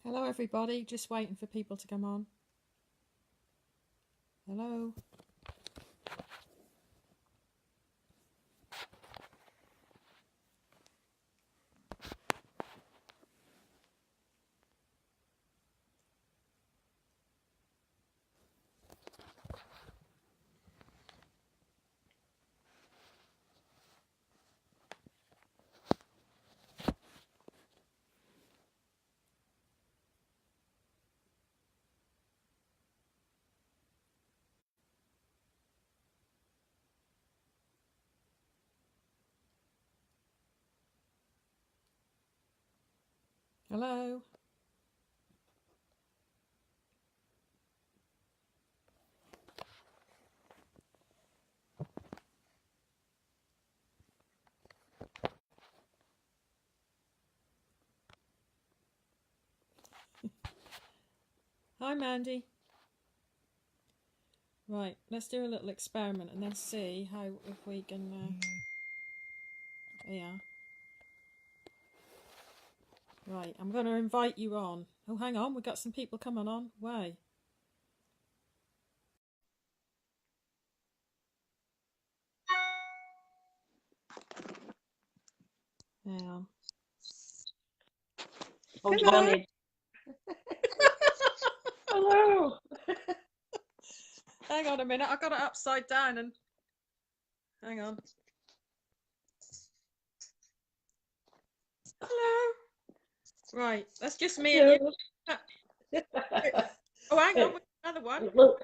Hello, everybody. Just waiting for people to come on. Hello. Hello. Hi, Mandy. Right, let's do a little experiment and then see how if we can. Yeah. Right, I'm going to invite you on. Oh, hang on, we've got some people coming on. Way. Hang on. Hold Hello. your hand. Hello. Hang on a minute. I got it upside down and. Hang on. Hello. Right, that's just me and you. Oh, hang on. Another one. Look.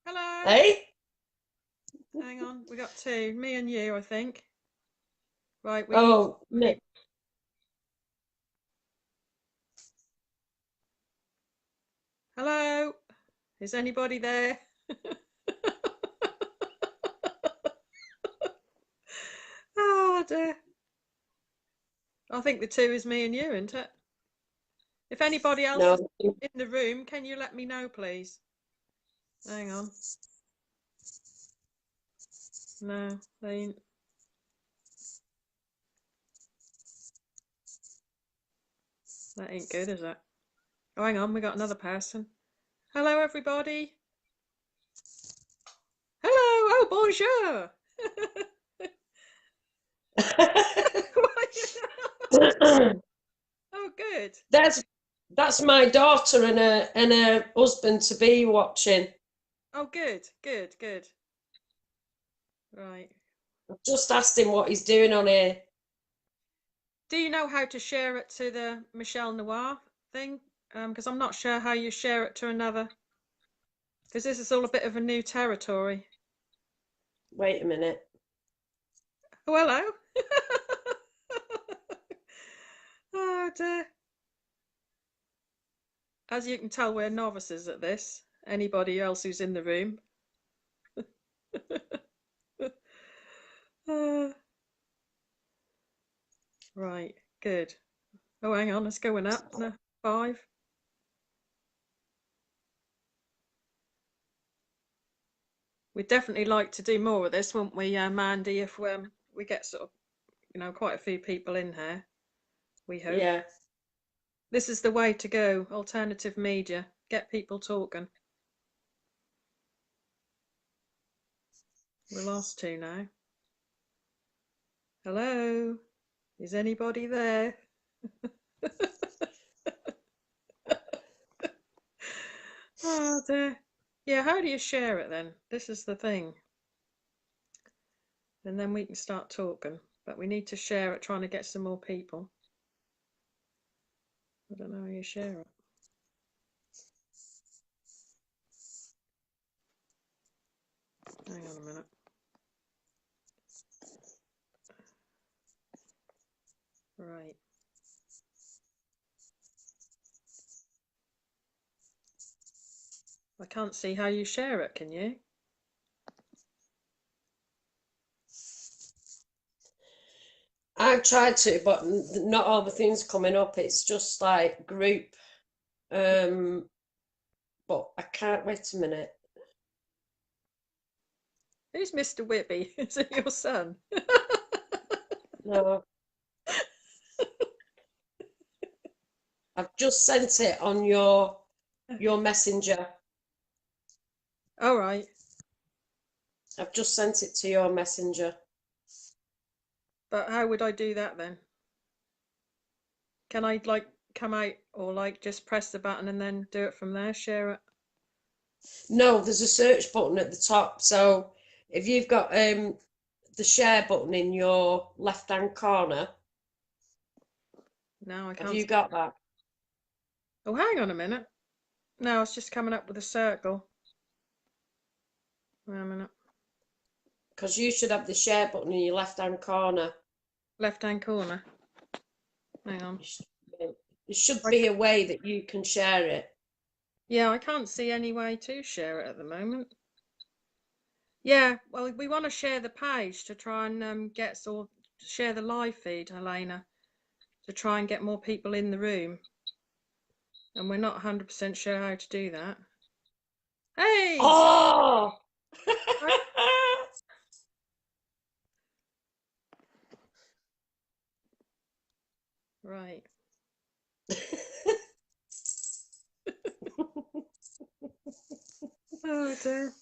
Hello. Hey? Hang on. We got two. Me and you, I think. Right, we Oh, need. Hello? Is anybody there? Oh dear. I think the two is me and you, isn't it? If anybody else is in the room, can you let me know, please? Hang on. No, they ain't. That ain't good, is it? Oh, hang on, we got another person. Hello, everybody. Hello. Oh, bonjour. Oh, good. That's my daughter and her husband to be watching. Oh, good. Right. I've just asked him what he's doing on here. Do you know how to share it to the Michelle Noir thing? Because I'm not sure how you share it to another. Because this is all a bit of a new territory. Wait a minute. Oh, hello. Oh dear. As you can tell, we're novices at this. Anybody else who's in the room. Right, good. Oh, hang on, it's going up. No, 5. We'd definitely like to do more of this, wouldn't we, Mandy, if we get sort of, quite a few people in here, we hope. Yeah. This is the way to go, alternative media. Get people talking. We lost 2 now. Hello? Is anybody there? Oh dear. Yeah, how do you share it then? This is the thing. And then we can start talking. But we need to share it, trying to get some more people. I don't know how you share it. Hang on a minute. Right. I can't see how you share it, can you? I've tried to, but not all the things coming up. It's just like group. But I can't. Wait a minute. Who's Mr. Whitby? Is it your son? No. I've just sent it on your messenger. All right. I've just sent it to your messenger. But how would I do that then? Can I like come out or like just press the button and then do it from there, share it? No, there's a search button at the top. So if you've got the share button in your left-hand corner, No, I have can't. you got that? Oh, hang on a minute. No, it's just coming up with a circle. Wait a minute. Because you should have the share button in your left-hand corner. Left-hand corner. Hang on. There should be a way that you can share it. Yeah, I can't see any way to share it at the moment. Yeah, well, we want to share the page to try and share the live feed, Helena, to try and get more people in the room. And we're not 100% sure how to do that. Hey! Oh! Right. Oh dear.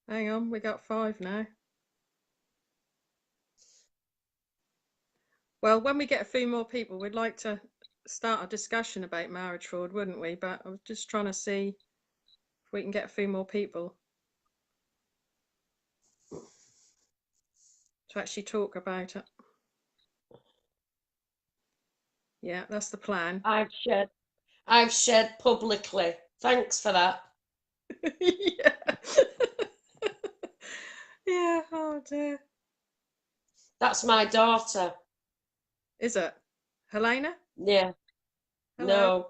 Hang on, we got 5 now. Well, when we get a few more people, we'd like to start a discussion about marriage fraud, wouldn't we? But I was just trying to see if we can get a few more people to actually talk about it. Yeah, that's the plan. I've shared publicly. Thanks for that. Yeah. Yeah, oh dear. That's my daughter. Is it? Helena? Yeah. Hello? No.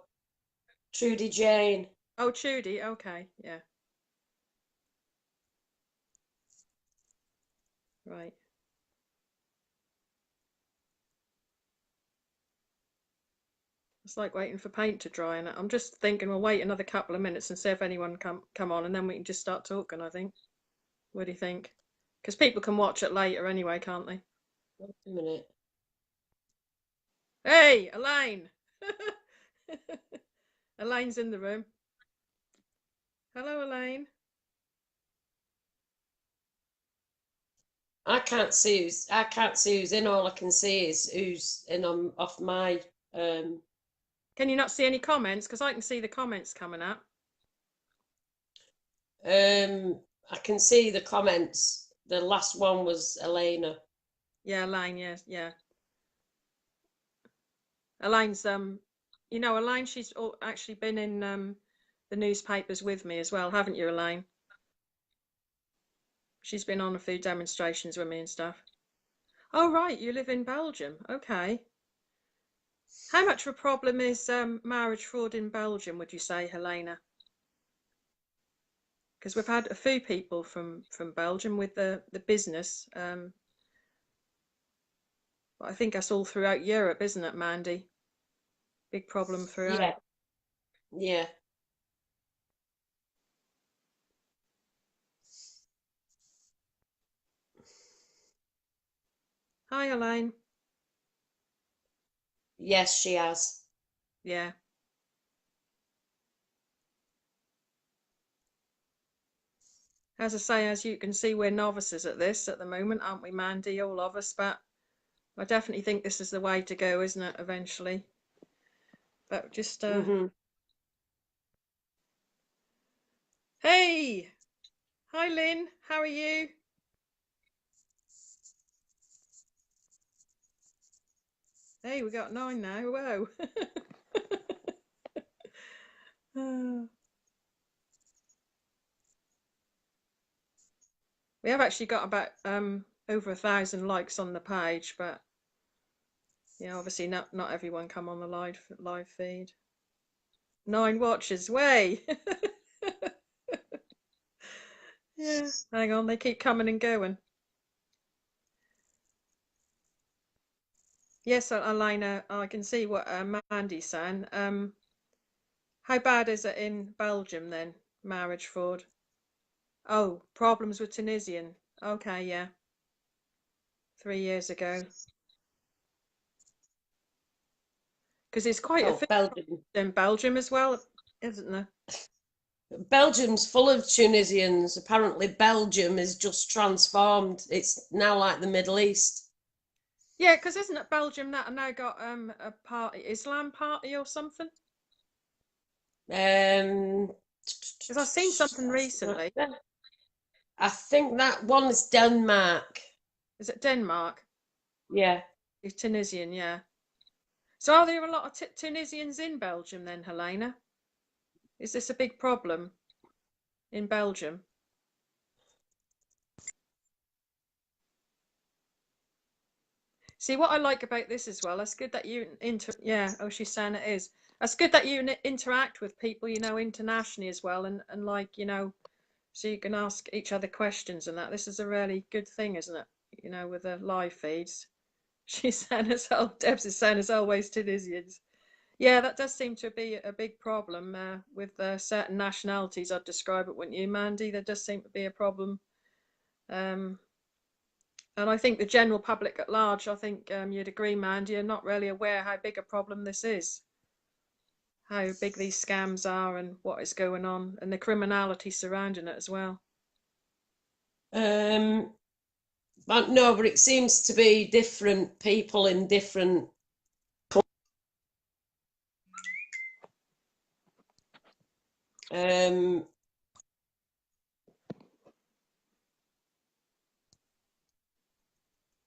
Trudy Jane. Oh, Trudy, okay, yeah. Right. It's like waiting for paint to dry, and I'm just thinking we'll wait another couple of minutes and see if anyone come on, and then we can just start talking, I think. What do you think? Because people can watch it later anyway, can't they? Wait a minute. Hey, Elaine! Elaine's in the room. Hello, Elaine. I can't see who's in. All I can see is who's in on off my Can you not see any comments? Because I can see the comments coming up. I can see the comments. The last one was Elena. Yeah, Elaine, yes, yeah. Elaine's Elaine, she's actually been in the newspapers with me as well, haven't you, Elaine? She's been on a few demonstrations with me and stuff. Oh, right, you live in Belgium. Okay. How much of a problem is marriage fraud in Belgium, would you say, Helena? Because we've had a few people from Belgium with the business. But I think that's all throughout Europe, isn't it, Mandy? Big problem throughout. Yeah. Yeah. Hi, Elaine. Yes, she has. Yeah. As I say, as you can see, we're novices at this at the moment, aren't we, Mandy? All of us, but I definitely think this is the way to go, isn't it, eventually? But just Hey! Hi, Lynn. How are you? Hey, we got 9 now. Whoa. We have actually got about over 1,000 likes on the page, but yeah, obviously not everyone come on the live feed. 9 watches, way. Yeah, hang on, they keep coming and going. Yes, Elena, I can see what Mandy's saying. How bad is it in Belgium then, marriage fraud? Oh, problems with Tunisian. Okay, yeah. 3 years ago. Because it's quite a thing Belgium. in Belgium as well, isn't there? Belgium's full of Tunisians. Apparently, Belgium is just transformed. It's now like the Middle East. Yeah, because isn't it Belgium that now got a party, Islam party or something? Um, Because I've seen something recently. I think that one is Denmark. Is it Denmark? Yeah. It's Tunisian, yeah. So are there a lot of Tunisians in Belgium then, Helena? Is this a big problem in Belgium? See, what I like about this as well, that's good that you yeah, oh, she's saying it is. That's good that you interact with people, you know, internationally as well, and like, you know, so you can ask each other questions and that. This is a really good thing, isn't it? You know, with the live feeds. She's saying as well, Debs is saying as always, Tunisians. Yeah, that does seem to be a big problem with certain nationalities. I'd describe it, wouldn't you, Mandy? There does seem to be a problem. And I think the general public at large, I think you'd agree, Mandy, are not really aware how big a problem this is, how big these scams are and what is going on, and the criminality surrounding it as well. But no, but it seems to be different people in different. Um,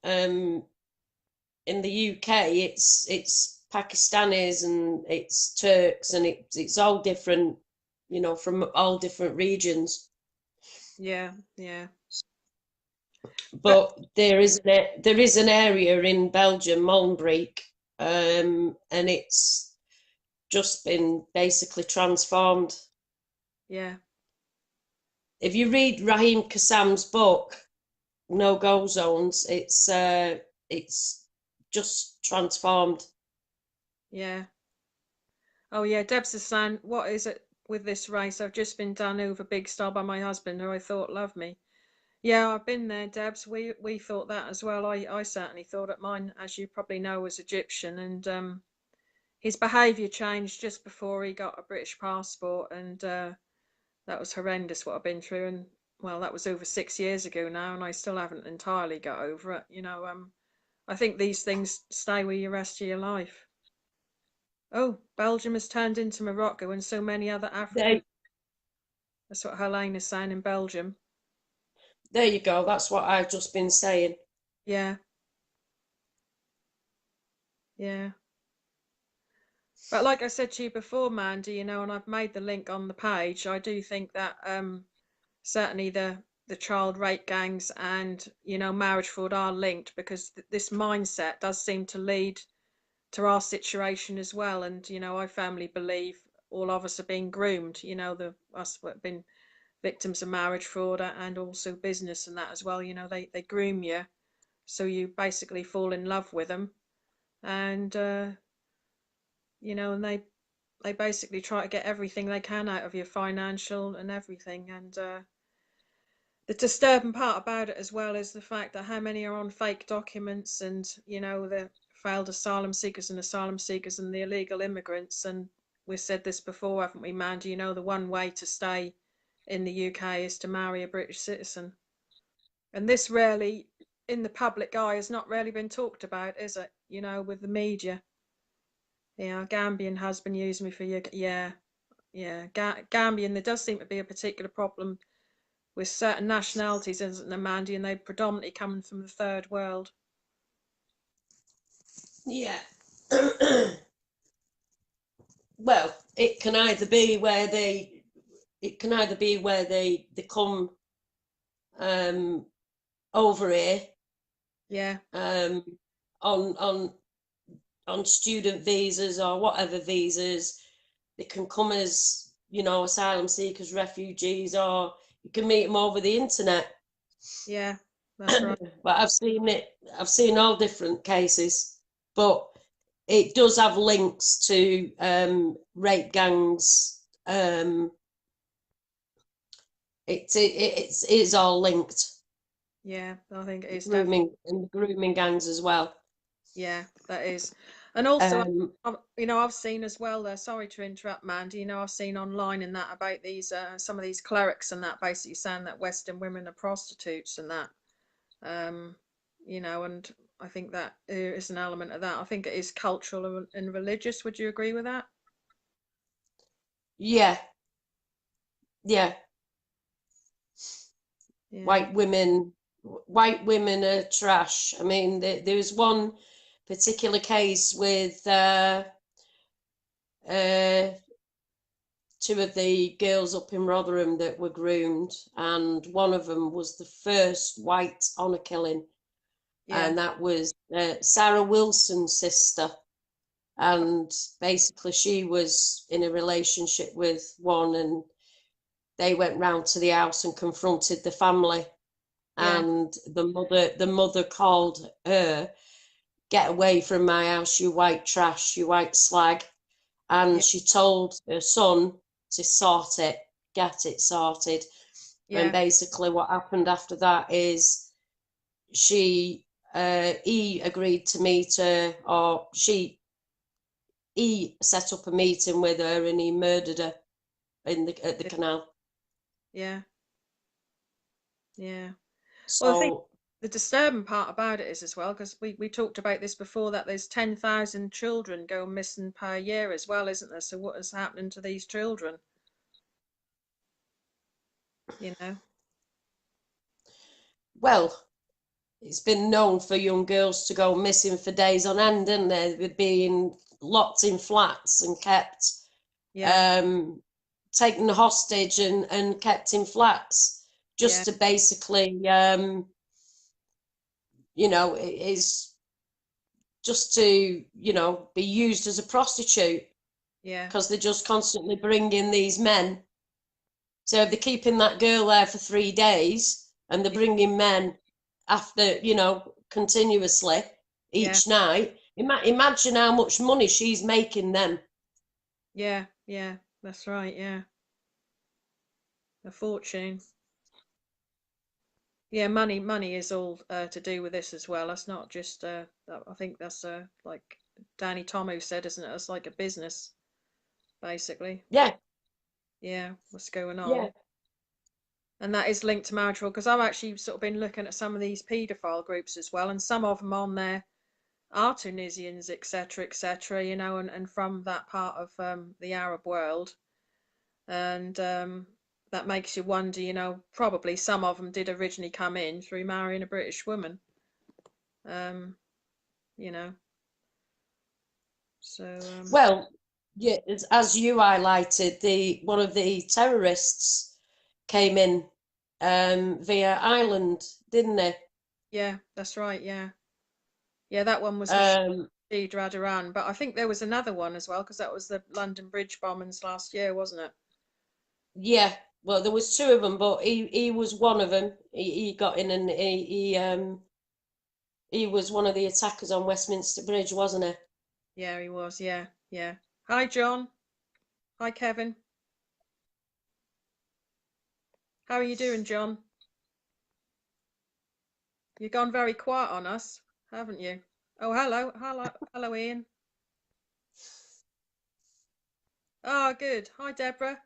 in the UK, it's Pakistanis and it's Turks and it's all different, you know, from all different regions. Yeah, yeah. But there is an area in Belgium, Molenbeek, and it's just been basically transformed. Yeah. If you read Raheem Kassam's book, No Go Zones, it's just transformed. Yeah. Oh yeah, Deb's is saying, what is it with this race? I've just been done over big style by my husband, who I thought loved me. Yeah, I've been there, Debs. We thought that as well. I certainly thought it. Mine, as you probably know, was Egyptian, and his behaviour changed just before he got a British passport, and that was horrendous what I've been through. And well, that was over 6 years ago now, and I still haven't entirely got over it. You know, I think these things stay with you the rest of your life. Oh, Belgium has turned into Morocco and so many other African. That's what Helene is saying in Belgium. There you go. That's what I've just been saying. Yeah. Yeah. But like I said to you before, Mandy, you know, and I've made the link on the page, I do think that certainly the child rape gangs and, you know, marriage fraud are linked, because this mindset does seem to lead to our situation as well. And, you know, I firmly believe all of us are being groomed, you know, us that have been victims of marriage fraud and also business and that as well. You know, they groom you, so you basically fall in love with them, and you know, and they basically try to get everything they can out of you, financial and everything. And the disturbing part about it as well is the fact that how many are on fake documents, and, you know, the failed asylum seekers and the illegal immigrants. And we've said this before, haven't we, Mandy? You know, the one way to stay in the UK is to marry a British citizen. And this really, in the public eye, has not really been talked about, is it? You know, with the media. Yeah, Gambian husband used me for your, yeah, yeah, Gambian. There does seem to be a particular problem with certain nationalities, isn't there, Mandy? And they predominantly coming from the third world. Yeah. Well, it can either be where they come over here, Yeah, on student visas or whatever visas. They can come as, you know, asylum seekers, refugees, or you can meet them over the internet. yeah, that's right. But I've seen all different cases, but it does have links to rape gangs. It is all linked. Yeah, I think it is Grooming and the grooming gangs as well. Yeah, that is. And also, Um, I've seen as well there, sorry to interrupt, Mandy, I've seen online and that about these, some of these clerics and that basically saying that Western women are prostitutes and that, um, and I think that there is an element of that. I think it is cultural and religious. Would you agree with that? yeah, yeah. Yeah. White women are trash. I mean, there was one particular case with uh, two of the girls up in Rotherham that were groomed, and one of them was the first white honour killing, Yeah. and that was Sarah Wilson's sister. And basically, she was in a relationship with one, and they went round to the house and confronted the family. Yeah. And the mother called her, "Get away from my house, you white trash, you white slag." And Yeah. she told her son to sort it, get it sorted. And Yeah. basically what happened after that is he agreed to meet her, or he set up a meeting with her, and he murdered her at the Yeah. canal. Yeah. Yeah. Well, I think So the disturbing part about it is as well, because we talked about this before, that there's 10,000 children go missing per year as well, isn't there? So what is happening to these children? You know? well, it's been known for young girls to go missing for days on end, isn't they? They're being locked in flats and kept, Yeah. um, taken hostage and kept in flats, Yeah. just to basically, it is just to, be used as a prostitute, Yeah. because they're just constantly bringing these men. So if they're keeping that girl there for 3 days and they're Yeah. bringing men after, continuously Yeah. each night, imagine how much money she's making them. Yeah. Yeah. That's right. Yeah. A fortune. Yeah. Money is all to do with this as well. That's not just, I think that's like Danny Tomu said, isn't it? It's like a business, basically. Yeah, Yeah. What's going on? yeah. And that is linked to marital, because I've actually sort of been looking at some of these paedophile groups as well, and some of them on there are Tunisians, etc., and from that part of the Arab world. And that makes you wonder, probably some of them did originally come in through marrying a British woman. Um, you know, so Well, yeah, as you highlighted, the one of the terrorists came in via Ireland, didn't they? yeah, that's right. Yeah, yeah, that one was Um, Rashid Radaran, but I think there was another one as well, because that was the London Bridge bombings last year, wasn't it? yeah. Well, there was two of them, but he was one of them. He got in, and he was one of the attackers on Westminster Bridge, wasn't he? Yeah, he was. Yeah, yeah. Hi, John. Hi, Kevin. How are you doing, John? You've gone very quiet on us, haven't you? Oh, hello, hello, hello, Ian. Oh, good. Hi, Deborah.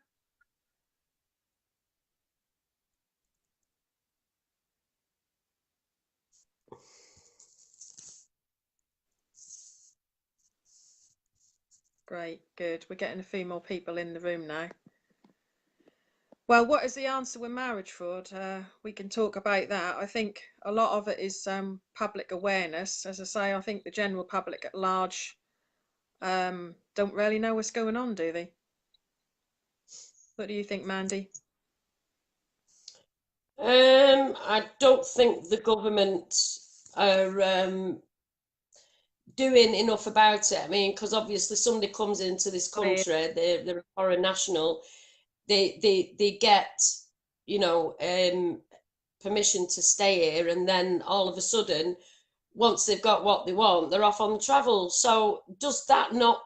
Great, good. We're getting a few more people in the room now. Well, what is the answer with marriage fraud? We can talk about that. I think a lot of it is public awareness. As I say, I think the general public at large don't really know what's going on, do they? What do you think, Mandy? I don't think the government are doing enough about it. I mean, because obviously somebody comes into this country, they're a foreign national, they get, permission to stay here, and then all of a sudden, once they've got what they want, they're off on travel. So does that not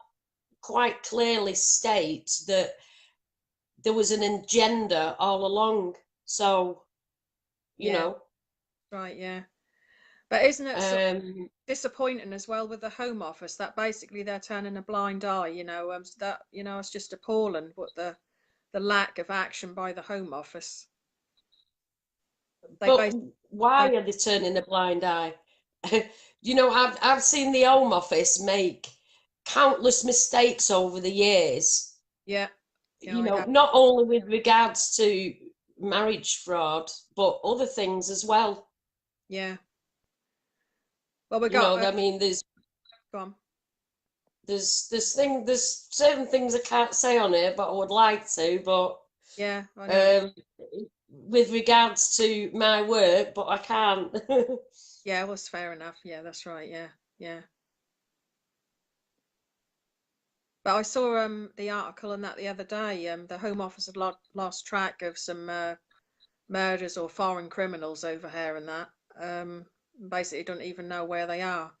quite clearly state that there was an agenda all along? So, you Yeah, know, right, yeah. But isn't it sort of Um, disappointing as well with the Home Office that basically they're turning a blind eye? That it's just appalling what the lack of action by the Home Office. They but basically, why are they turning a blind eye? I've seen the Home Office make countless mistakes over the years. yeah, yeah, I have, Not only with regards to marriage fraud, but other things as well. yeah. Well, we got I mean, go on. there's certain things I can't say on it, but I would like to. But Yeah, I know. um, with regards to my work, but I can't. Yeah, well, it's fair enough. Yeah, that's right. Yeah, yeah. But I saw the article on that the other day. The Home Office had lost track of some murders or foreign criminals over here and that. Basically, don't even know where they are.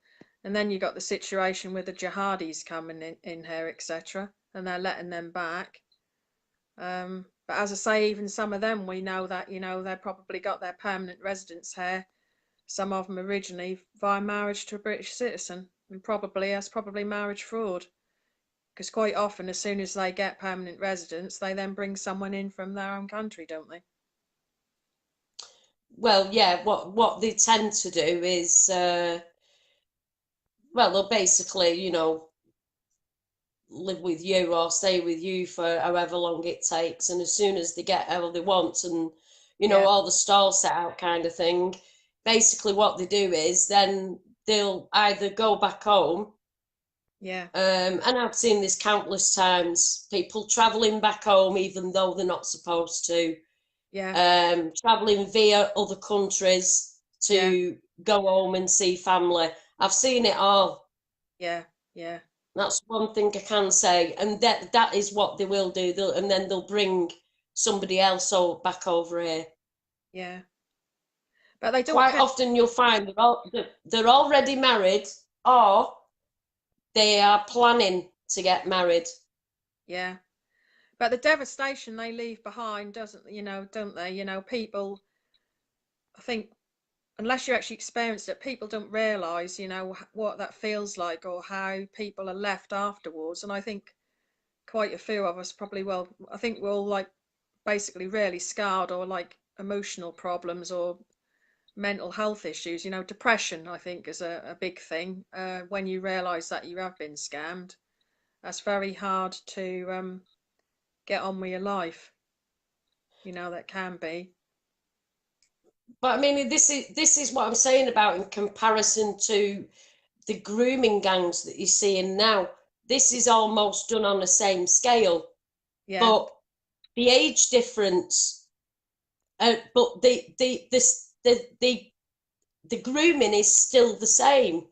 And then you got the situation with the jihadis coming in here, etc., and they're letting them back. But as I say, even some of them, we know that they probably got their permanent residence here. Some of them originally via marriage to a British citizen, and that's probably marriage fraud. Because quite often, as soon as they get permanent residence, they then bring someone in from their own country, don't they? Well, yeah, what they tend to do is, well, they'll basically, live with you or stay with you for however long it takes, and as soon as they get all they want and Yeah, all the stalls set out kind of thing, basically what they do is then they'll either go back home. yeah, And I've seen this countless times, people traveling back home even though they're not supposed to, yeah, traveling via other countries yeah, to go home and see family. I've seen it all. yeah, yeah, That's one thing I can say, and that is what they will do. And then they'll bring somebody else back over here. yeah. But they don't Quite tend. often, you'll find they're already married, or they are planning to get married. Yeah. But the devastation they leave behind doesn't, don't they? People, I think, unless you actually experienced it, people don't realise, what that feels like or how people are left afterwards. And I think quite a few of us probably, well, I think we're all like basically really scarred or like emotional problems or mental health issues. Depression, I think, is a big thing. When you realise that you have been scammed, that's very hard to get on with your life. That can be. But I mean, this is what I'm saying about in comparison to the grooming gangs that you're seeing now. This is almost done on the same scale, Yeah, but the age difference, but the grooming is still the same.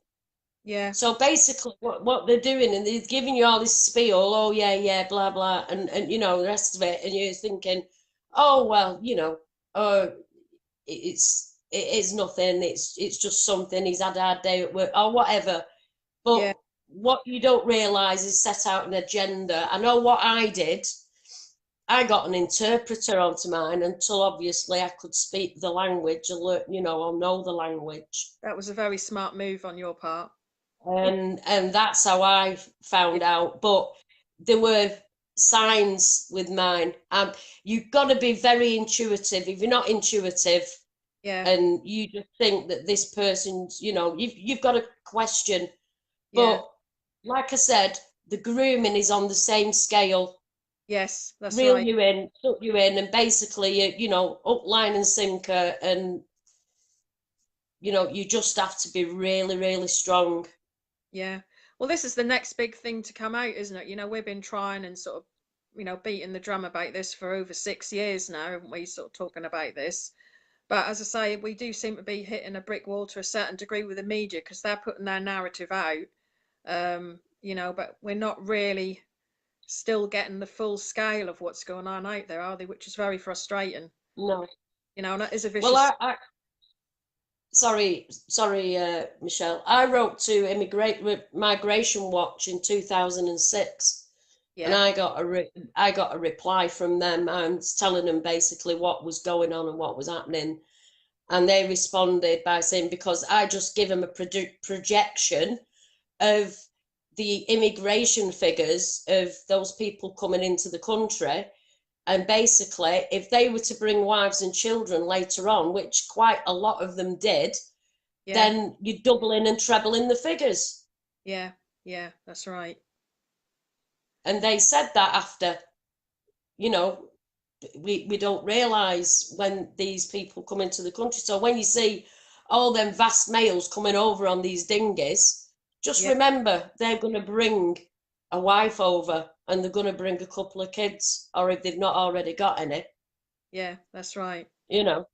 yeah, So basically, what they're doing, and they're giving you all this spiel, oh yeah, yeah, blah blah, and the rest of it, and you're thinking, oh well, it is nothing. It's just something. He's had a hard day at work or whatever. yeah. But what you don't realise is set out an agenda. I know what I did. I got an interpreter onto mine until obviously I could speak the language, or know the language. That was a very smart move on your part. And that's how I Yeah, found out. But there were signs with mine. You've got to be very intuitive. If you're not intuitive, yeah, and you just think that this person's, you've got to question. yeah. But like I said, the grooming is on the same scale. Yes, that's Reel right. you in, suck you in, and basically, up line and sinker, and you just have to be really, really strong. Yeah. Well, this is the next big thing to come out, isn't it? We've been trying and sort of, beating the drum about this for over 6 years now, haven't we? Sort of talking about this. But as I say, we do seem to be hitting a brick wall to a certain degree with the media because they're putting their narrative out. But we're not really still getting the full scale of what's going on out there, are they? Which is very frustrating. No. And that is a Well, vicious. sorry, Michelle. I wrote to Migration Watch in 2006, and Yeah, I got a reply from them and telling them basically what was going on and what was happening. And they responded by saying, because I just give them a projection of the immigration figures of those people coming into the country. And basically, if they were to bring wives and children later on, which quite a lot of them did, then you're doubling and trebling the figures. Yeah, yeah, that's right. And they said that after, you know, we don't realise when these people come into the country. So when you see all them vast males coming over on these dinghies, just remember they're going to bring a wife over and they're going to bring a couple of kids, or if they've not already got any. Yeah, that's right. You know.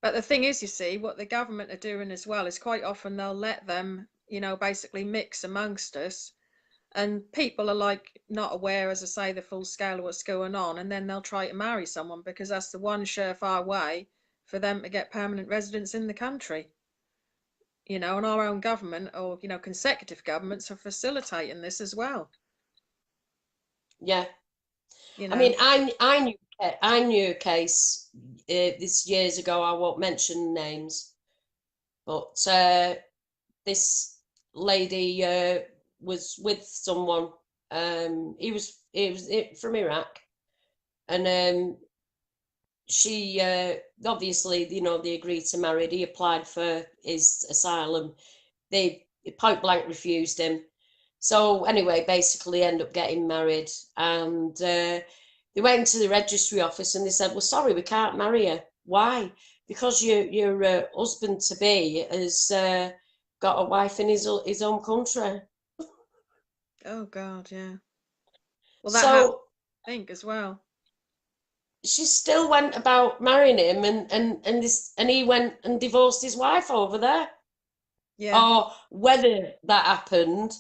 But the thing is, you see, what the government are doing as well is quite often they'll let them, basically mix amongst us. And people are like not aware, as I say, the full scale of what's going on. And then they'll try to marry someone because that's the one surefire way for them to get permanent residence in the country. And our own government or, consecutive governments are facilitating this as well. Yeah. I mean, I knew a case this years ago. I won't mention names, but this lady was with someone. He was from Iraq, and she obviously, they agreed to marry. He applied for his asylum. They point blank refused him. So anyway, basically end up getting married, and they went to the registry office and they said, "Well, sorry, we can't marry you. Why? Because your husband to be has got a wife in his own country." Oh God, yeah. Well, that So I think as well. she still went about marrying him, and he went and divorced his wife over there. Yeah. Or whether that happened,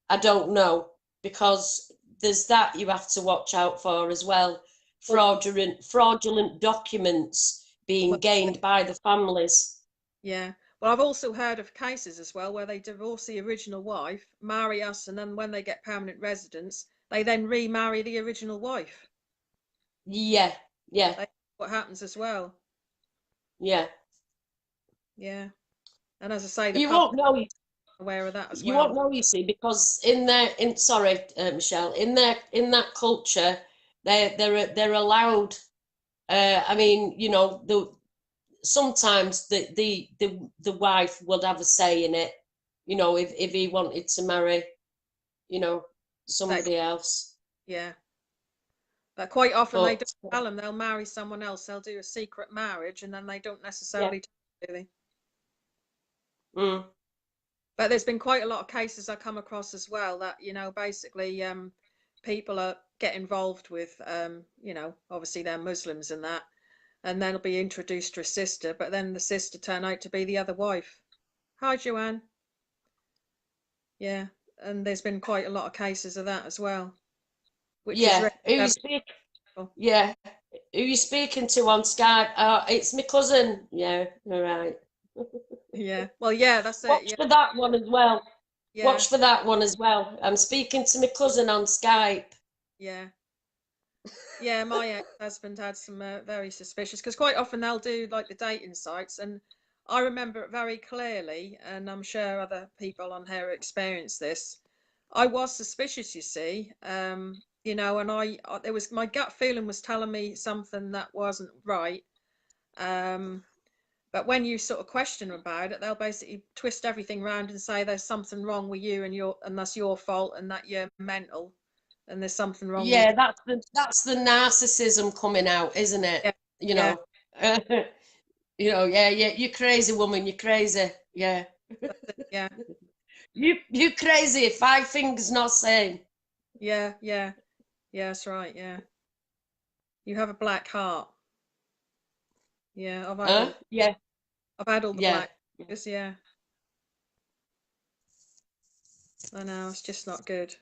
I don't know, because there's that you have to watch out for as well. Fraudulent documents being gained by the families. Yeah. Well, I've also heard of cases as well where they divorce the original wife, marry us, and then when they get permanent residence, they then remarry the original wife. Yeah, yeah, That's what happens as well. yeah. Yeah. And as I say, the You won't public know. are aware of that as You won't well. know. You see, because sorry, Michelle, in that culture, they're allowed. I mean, sometimes the wife would have a say in it, if he wanted to marry, somebody else. Yeah. But quite often they But don't tell them they'll marry someone else. They'll do a secret marriage and then they don't yeah. necessarily do they? Mm. But there's been quite a lot of cases I come across as well that, basically people get involved with, obviously they're Muslims and that, and then they'll be introduced to a sister, but then the sister turn out to be the other wife. Hi, Joanne. Yeah, and there's been quite a lot of cases of that as well, which is Yeah. really Yeah. Who you speaking to on Skype? It's my cousin. Yeah, all right. yeah. Well, yeah, that's it. Watch Yeah, for that one as well. yeah, Watch for that one as well. I'm speaking to my cousin on Skype. yeah. Yeah, my ex-husband had some very suspicious, because quite often they'll do like the dating sites, and I remember it very clearly, and I'm sure other people on here experience this. I was suspicious, you see, and there was my gut feeling was telling me something that wasn't right. Um, but when you sort of question about it, they'll basically twist everything around and say there's something wrong with you and that's your fault and that you're mental and there's something wrong with Yeah, that's the narcissism coming out, isn't it? yeah, You yeah. know. Yeah, you're crazy woman, you're crazy. Yeah. Yeah, You crazy, five fingers not same. yeah, yeah, yeah, that's right. Yeah, you have a black heart. Yeah, Huh? Yeah, I've had all the yeah. black fingers. Yeah, I know it's just not good.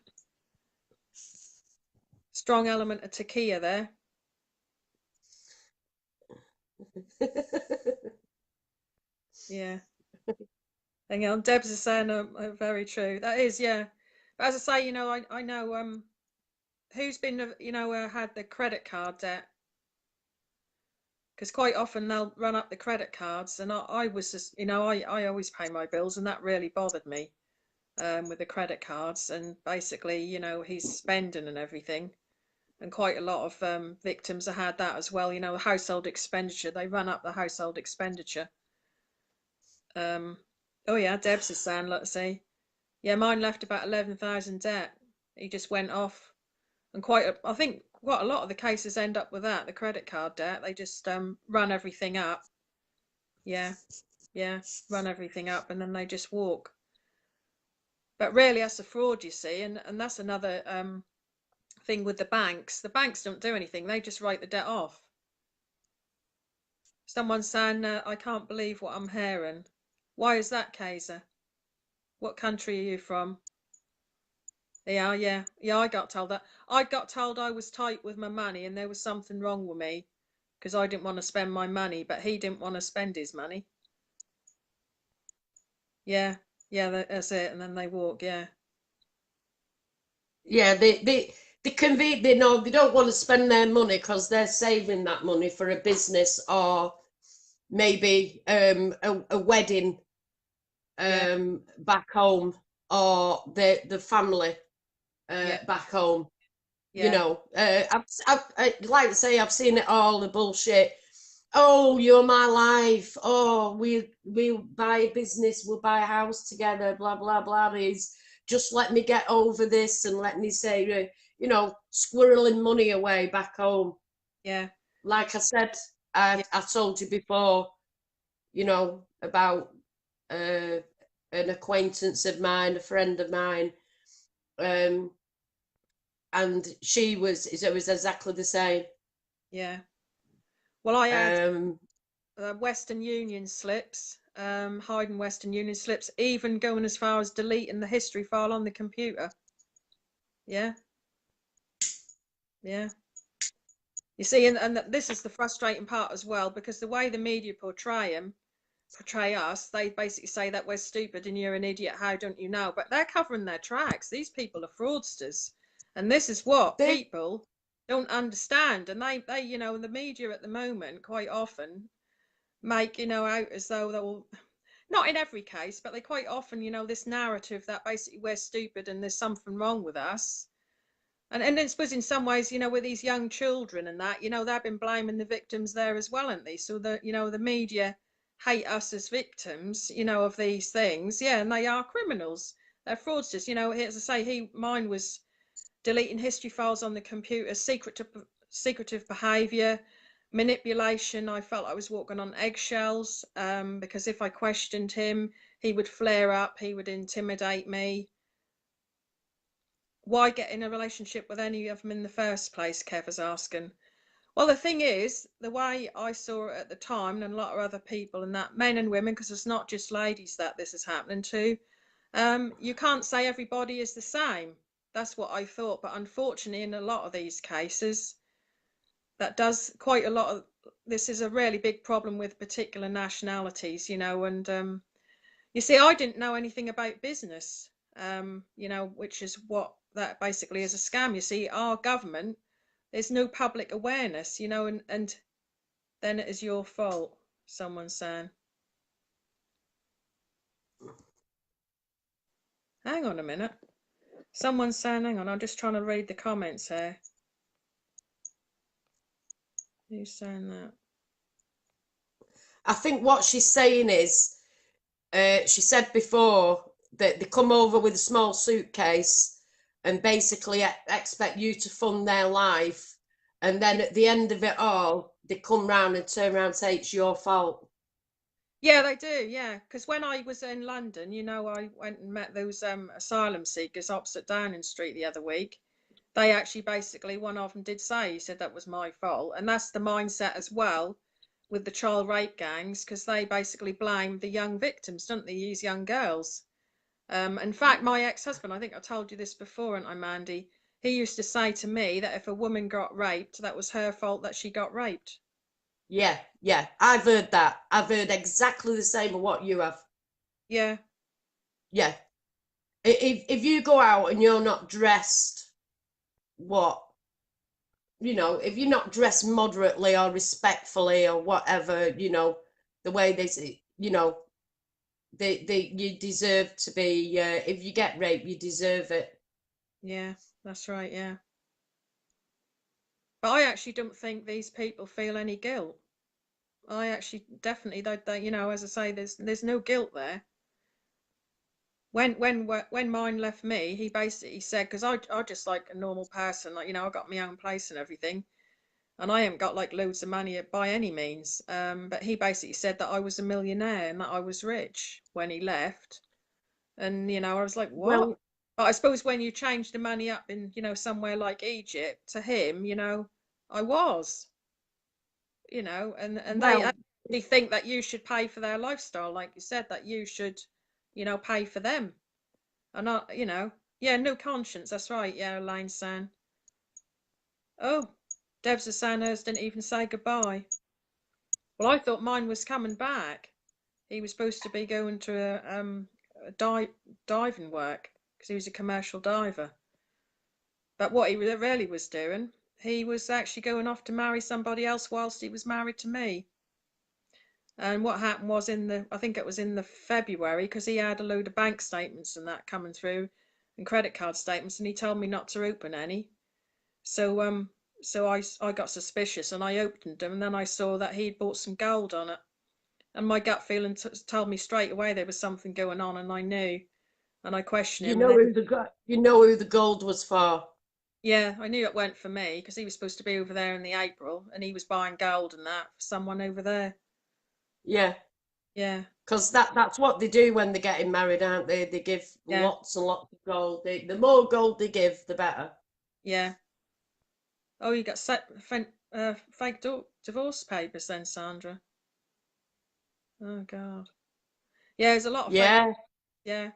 Strong element of takia there. Yeah, hang on. Debs is saying very true. That is, yeah. But as I say, I know who's been had the credit card debt. because quite often they'll run up the credit cards, and I was just, I always pay my bills, and that really bothered me with the credit cards, and basically, he's spending and everything. And quite a lot of victims have had that as well. Household expenditure. They run up the household expenditure. Oh yeah, Debs is saying, let's see. Yeah, mine left about 11,000 debt. He just went off, and I think quite a lot of the cases end up with that, the credit card debt. They just run everything up. Yeah, yeah, run everything up, and then they just walk. But really, that's a fraud, you see, and that's another thing with the banks. The banks don't do anything; they just write the debt off. Someone's saying, I can't believe what I'm hearing. Why is that, Kaiser? What country are you from? Yeah, yeah, yeah, I got told that. I got told I was tight with my money and there was something wrong with me because I didn't want to spend my money, but he didn't want to spend his money. Yeah, yeah, that's it. And then they walk, yeah. Yeah, they convene. They know they don't want to spend their money because they're saving that money for a business or maybe a wedding back home, or the family back home. Yeah. I've like to say I've seen it all, the bullshit. Oh, you're my life. Oh, we buy a business, we'll buy a house together, blah blah blah. Is just let me get over this and let me say, squirreling money away back home. Yeah. Like I said, I told you before, about an acquaintance of mine, a friend of mine, and it was exactly the same. Yeah. Well, I had Um, Western Union slips, hiding Western Union slips, even going as far as deleting the history file on the computer. Yeah. Yeah. You see, and this is the frustrating part as well, because the way the media portray us, they basically say that we're stupid and you're an idiot. How don't you know? But they're covering their tracks. These people are fraudsters, and this is what they people don't understand. And they, the media at the moment quite often make, out as though they'll, not in every case, but they quite often, this narrative that basically we're stupid and there's something wrong with us. And I suppose in some ways, with these young children and that, they've been blaming the victims there as well, aren't they? So the media hate us as victims, of these things. Yeah, and they are criminals. They're fraudsters. As I say, mine was deleting history files on the computer, secretive behaviour, manipulation. I felt I was walking on eggshells, because if I questioned him, he would flare up, he would intimidate me. Why get in a relationship with any of them in the first place? Kev is asking. Well, the thing is, the way I saw it at the time, and a lot of other people, and that men and women, because it's not just ladies that this is happening to, you can't say everybody is the same. That's what I thought. But unfortunately, in a lot of these cases, that does quite a lot of this is a really big problem with particular nationalities, and you see, I didn't know anything about business, which is what that basically is, a scam. You see, our government, there's no public awareness, and then it is your fault, someone's saying. Hang on a minute. Someone's saying, hang on, I'm just trying to read the comments here. Who's saying that? I think what she's saying is, she said before that they come over with a small suitcase and basically expect you to fund their life, and then at the end of it all, they come round and turn around and say it's your fault. Yeah, they do. Yeah, because when I was in London, I went and met those asylum seekers opposite Downing Street the other week. They actually basically, one of them did say, he said that was my fault, and that's the mindset as well with the child rape gangs, because they basically blame the young victims, don't they? These young girls. In fact, my ex-husband, I think I told you this before, haven't I, Mandy? He used to say to me that if a woman got raped, that was her fault that she got raped. Yeah, I've heard that. I've heard exactly the same of what you have. Yeah. Yeah. If you go out and you're not dressed, what? you know, if you're not dressed moderately or respectfully or whatever, you know, the way they say, you know, you deserve to be, if you get raped, you deserve it. Yeah, that's right. Yeah. But I actually don't think these people feel any guilt. I actually definitely, they, you know, as I say, there's no guilt there. When mine left me, he basically said, because I just like a normal person, like, you know, I got my own place and everything, and I haven't got like loads of money by any means. But he basically said that I was a millionaire and that I was rich when he left. And, you know, I was like, what? Well, But I suppose when you change the money up in, you know, somewhere like Egypt, to him, you know, I was, you know, and they well, actually think that you should pay for their lifestyle, like you said, that you should, you know, pay for them. And I, you know, yeah, no conscience. That's right. Yeah, Elaine saying. Oh, Debs and Sandhurst didn't even say goodbye. Well, I thought mine was coming back. He was supposed to be going to a diving work because he was a commercial diver. But what he really was doing, he was actually going off to marry somebody else whilst he was married to me. And what happened was I think it was in the February, because he had a load of bank statements and that coming through and credit card statements, and he told me not to open any. So I got suspicious and I opened them, and then I saw that he'd bought some gold on it. And my gut feeling told me straight away there was something going on, and I knew. And I questioned you him, and know then, who you know who the gold was for. yeah, I knew it went for me because he was supposed to be over there in the April, and he was buying gold and that for someone over there. Yeah, Yeah, because that's what they do when they're getting married, aren't they? They give yeah, lots and lots of gold. The more gold they give, the better. yeah. Oh, you got fake divorce papers then, Sandra? Oh God. Yeah, there's a lot of fake. Yeah, Yeah,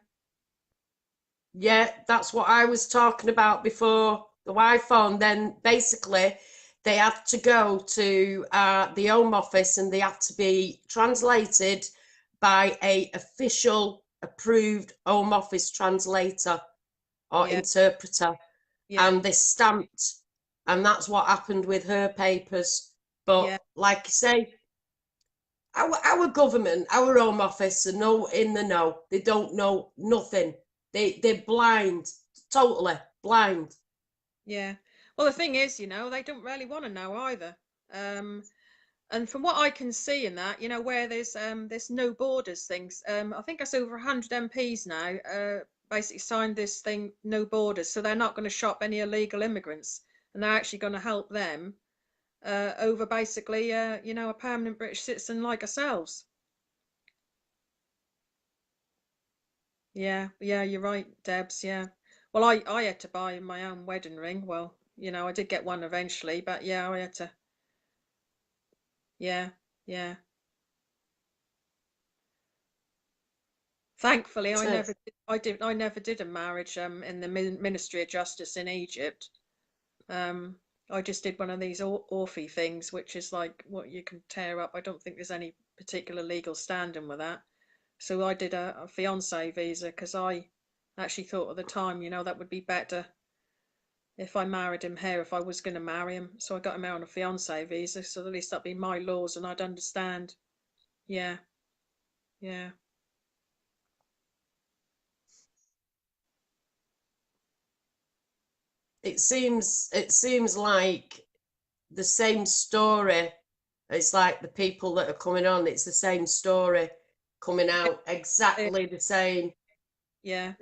yeah, that's what I was talking about before the iPhone. Then basically, they had to go to the Home Office and they had to be translated by a official approved Home Office translator or yeah, interpreter, yeah, and they stamped, and that's what happened with her papers. yeah, But like I say, our government, our Home Office are no in the know. They don't know nothing. They're blind, totally blind. yeah. Well, the thing is, you know, they don't really want to know either. Um, and from what I can see in that, you know, where there's no borders things. I think that's over 100 MPs now. Basically signed this thing, no borders, so they're not going to shop any illegal immigrants, and they're actually going to help them over basically, you know, a permanent British citizen like ourselves. Yeah, yeah, you're right, Debs. Yeah. Well, I had to buy my own wedding ring. Well, you know, I did get one eventually, but yeah, I had to. Yeah, yeah. Thankfully, I never did a marriage in the Ministry of Justice in Egypt. I just did one of these Orphy things, which is like what you can tear up. I don't think there's any particular legal standing with that. So I did a fiance visa because I actually thought at the time, you know, that would be better if I married him here, if I was going to marry him. So I got him out on a fiance visa, so at least that'd be my laws and I'd understand. Yeah, yeah, It seems like the same story. It's like the people that are coming on. It's the same story coming yeah, out, exactly the same. yeah.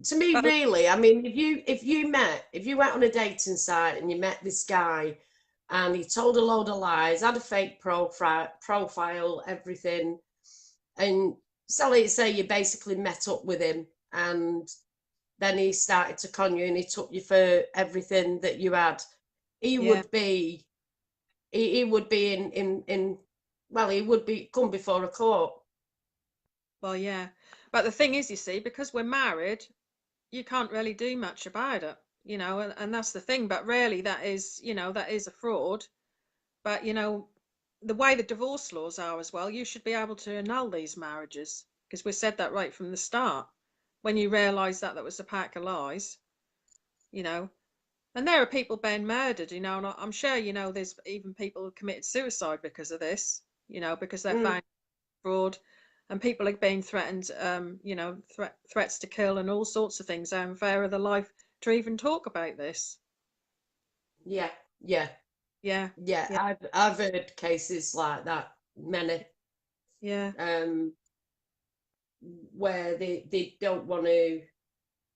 To me, But really, I mean, if you went on a dating site and you met this guy and he told a load of lies, had a fake profile, everything, and Sally say you basically met up with him and then he started to con you and he took you for everything that you had, he yeah, would be he would be in well, he would be come before a court. well, yeah. But the thing is, you see, because we're married, you can't really do much about it, you know, and that's the thing. But really, that is, you know, that is a fraud. But, you know, the way the divorce laws are as well, you should be able to annul these marriages because we said that right from the start. When you realise that that was a pack of lies, you know, And there are people being murdered, you know, and I'm sure, you know, there's even people who committed suicide because of this, you know, because they're Mm, found fraud, and people are being threatened, you know, threats to kill and all sorts of things out in fear of their life to even talk about this. yeah, yeah, Yeah, yeah. yeah, I've heard cases like that, many, yeah, um, where they don't want to,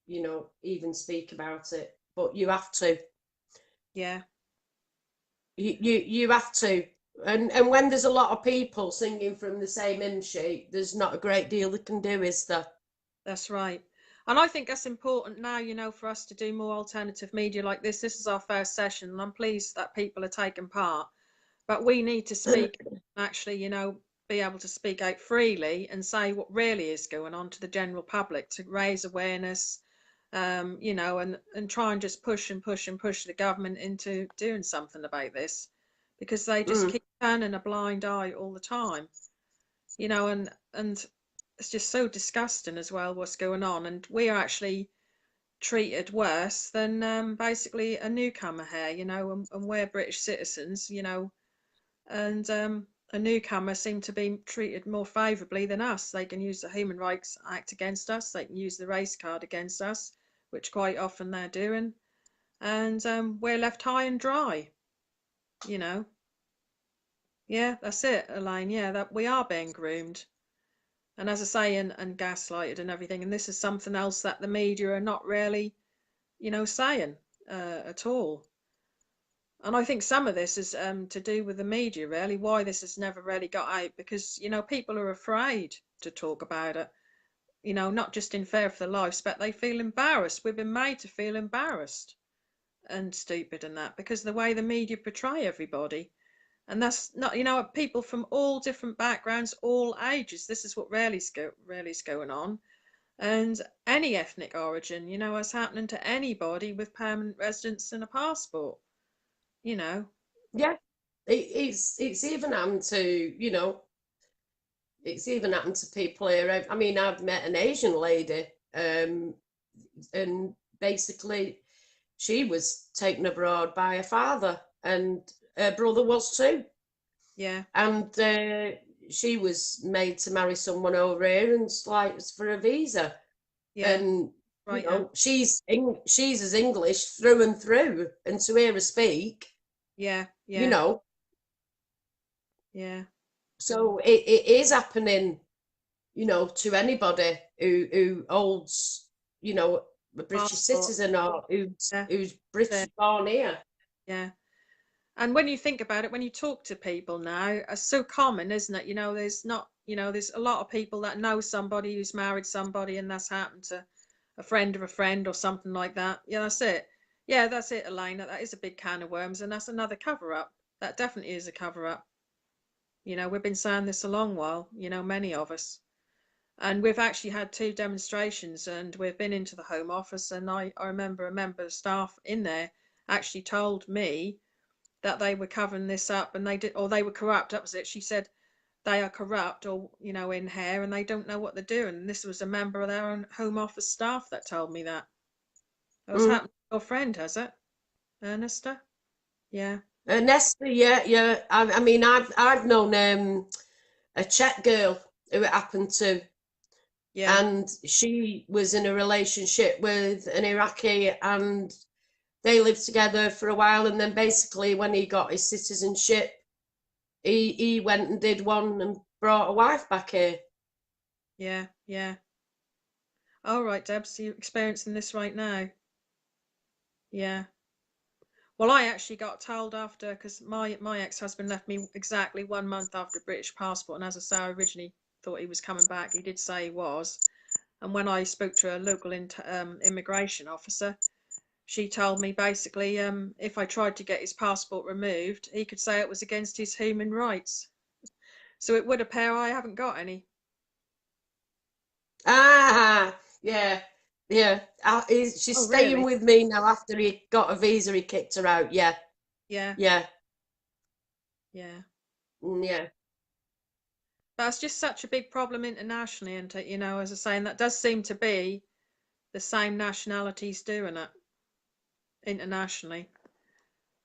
you know, even speak about it. But you have to. yeah. You have to. And when there's a lot of people singing from the same hymn sheet, there's not a great deal they can do, is there? That's right. And I think that's important now, you know, for us to do more alternative media like this. This is our first session, and I'm pleased that people are taking part. But we need to speak, actually, you know, be able to speak out freely and say what really is going on to the general public to raise awareness, you know, and try and just push and push and push the government into doing something about this, because they just Mm, keep turning a blind eye all the time, you know, and it's just so disgusting as well what's going on, and we are actually treated worse than basically a newcomer here, you know, and we're British citizens, you know, and a newcomer seem to be treated more favourably than us. They can use the Human Rights Act against us, they can use the race card against us, which quite often they're doing, and we're left high and dry, you know. Yeah, that's it, Elaine. Yeah, that we are being groomed. And as I say, and gaslighted and everything. And this is something else that the media are not really, you know, saying at all. And I think some of this is to do with the media, really, why this has never really got out, because, you know, people are afraid to talk about it, you know, not just in fear for their lives, but they feel embarrassed. We've been made to feel embarrassed and stupid and that because of the way the media portray everybody. And that's not, you know, people from all different backgrounds, all ages. This is what really is going on. And any ethnic origin, you know, what's happening to anybody with permanent residence and a passport, you know. yeah. It's even happened to, you know, it's even happened to people here. I mean, I've met an Asian lady, and basically she was taken abroad by her father, and her brother was too. Yeah, And she was made to marry someone over here, and it's like it's for a visa. yeah, And you right, yeah, know, she's as English through and through, and to hear her speak, yeah, you yeah, know, yeah, so it is happening, you know, to anybody who holds, you know, a British passport, citizen, or yeah, who's British yeah, born here. yeah. And when you think about it, when you talk to people now, it's so common, isn't it? You know, there's not, you know, there's a lot of people that know somebody who's married somebody and that's happened to a friend of a friend or something like that. Yeah, that's it. Yeah, that's it, Elena. That is a big can of worms, and that's another cover up. That definitely is a cover up. You know, we've been saying this a long while, you know, many of us. And we've actually had two demonstrations, and we've been into the Home Office, and I remember a member of staff in there actually told me that they were covering this up, and they did, or they were corrupt. That was it. She said they are corrupt, or you know, in here, and they don't know what they're doing. And this was a member of their own Home Office staff that told me that. It was Mm. happening to your friend, has it, Ernesta? Yeah, Nesta, yeah, yeah. I mean, I've known a Czech girl who it happened to, yeah, and she was in a relationship with an Iraqi, and they lived together for a while, and then basically when he got his citizenship, he went and did one and brought a wife back here. yeah, yeah. All right, Deb. So you're experiencing this right now? Yeah. Well, I actually got told after, because my ex-husband left me exactly 1 month after a British passport, and as I say, I originally thought he was coming back. He did say he was, and when I spoke to a local immigration officer, she told me basically if I tried to get his passport removed, he could say it was against his human rights. So it would appear I haven't got any. Ah, yeah, yeah. She's Oh, staying really? with me now after he got a visa. He kicked her out. Yeah, Yeah, yeah, yeah. yeah. That's just such a big problem internationally, and you know, as I say, and that does seem to be the same nationalities doing it. internationally,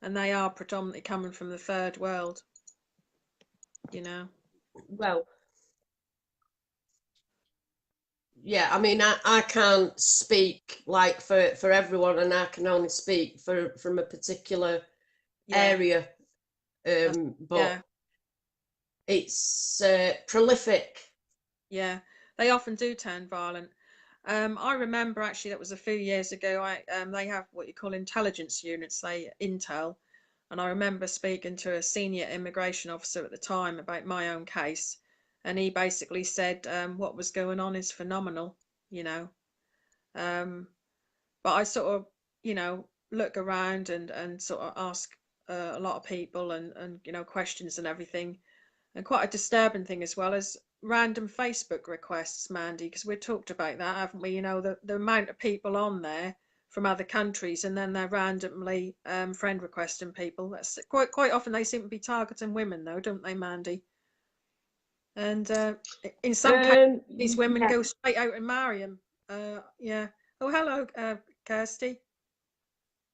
and they are predominantly coming from the third world, you know. Well, yeah, I mean, I can't speak like for everyone, and I can only speak from a particular Yeah, area. yeah, But it's prolific. yeah. They often do turn violent. I remember actually that was a few years ago. They have what you call intelligence units, they Intel, and I remember speaking to a senior immigration officer at the time about my own case, and he basically said what was going on is phenomenal, you know. Um, but I sort of, look around and sort of ask a lot of people and questions and everything. And quite a disturbing thing as well as random Facebook requests, Mandy, because we've talked about that, haven't we? The amount of people on there from other countries, and then they're randomly friend requesting people. That's quite often they seem to be targeting women, though, don't they, Mandy? And in some cases, these women Yeah. go straight out and marry them. Yeah. Oh, hello, Kirsty.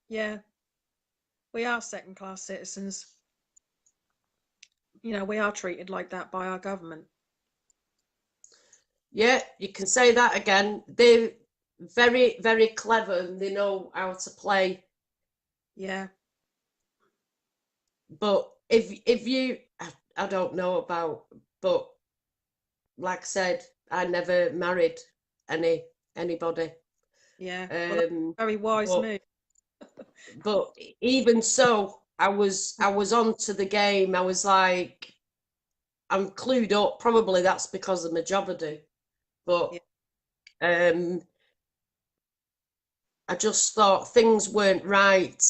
Yeah, we are second-class citizens. We are treated like that by our government. Yeah, you can say that again. They're very, very clever and they know how to play. Yeah. But if you, I don't know about, but like I said, I never married anybody. Yeah. Well, that's a very wise But move. but even so, I was onto the game. I was like, I'm clued up. Probably that's because of my job I do. But Yeah. um, I just thought things weren't right.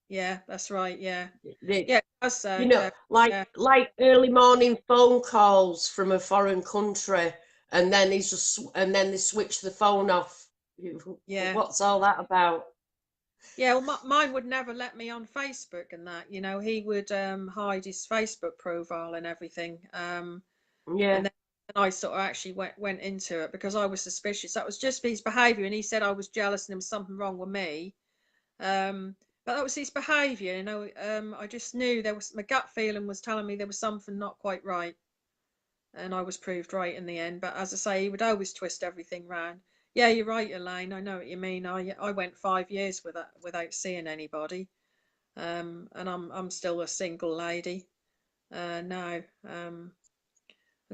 Yeah, that's right. Yeah. They, Yeah, it does, like yeah. early morning phone calls from a foreign country, and then they switch the phone off. Yeah. What's all that about? Yeah, well, mine would never let me on Facebook and that, he would hide his Facebook profile and everything. Yeah, And then I sort of actually went into it because I was suspicious. That was just his behavior, and he said I was jealous and there was something wrong with me. But that was his behavior, I just knew my gut feeling was telling me there was something not quite right. And I was proved right in the end. But as I say, he would always twist everything round. Yeah, you're right, Elaine. I know what you mean. I went 5 years without seeing anybody, and I'm still a single lady now. And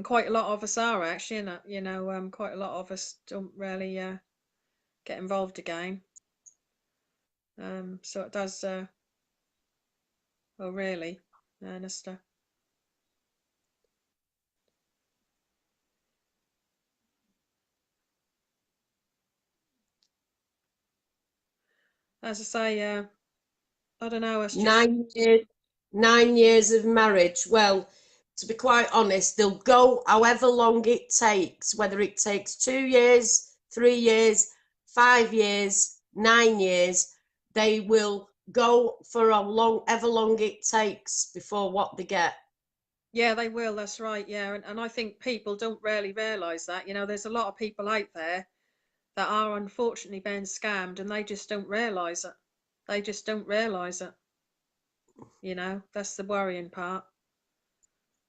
quite a lot of us are actually, and quite a lot of us don't really get involved again. So it does. Oh, really, Ernesta? As I say, I don't know. It's just 9 years, 9 years of marriage. Well, to be quite honest, they'll go however long it takes, whether it takes 2 years, 3 years, 5 years, 9 years, they will go for ever long it takes before what they get. Yeah, they will. That's right. Yeah, and I think people don't really realise that. There's a lot of people out there that are unfortunately being scammed, and they just don't realise it. They just don't realise it. That's the worrying part,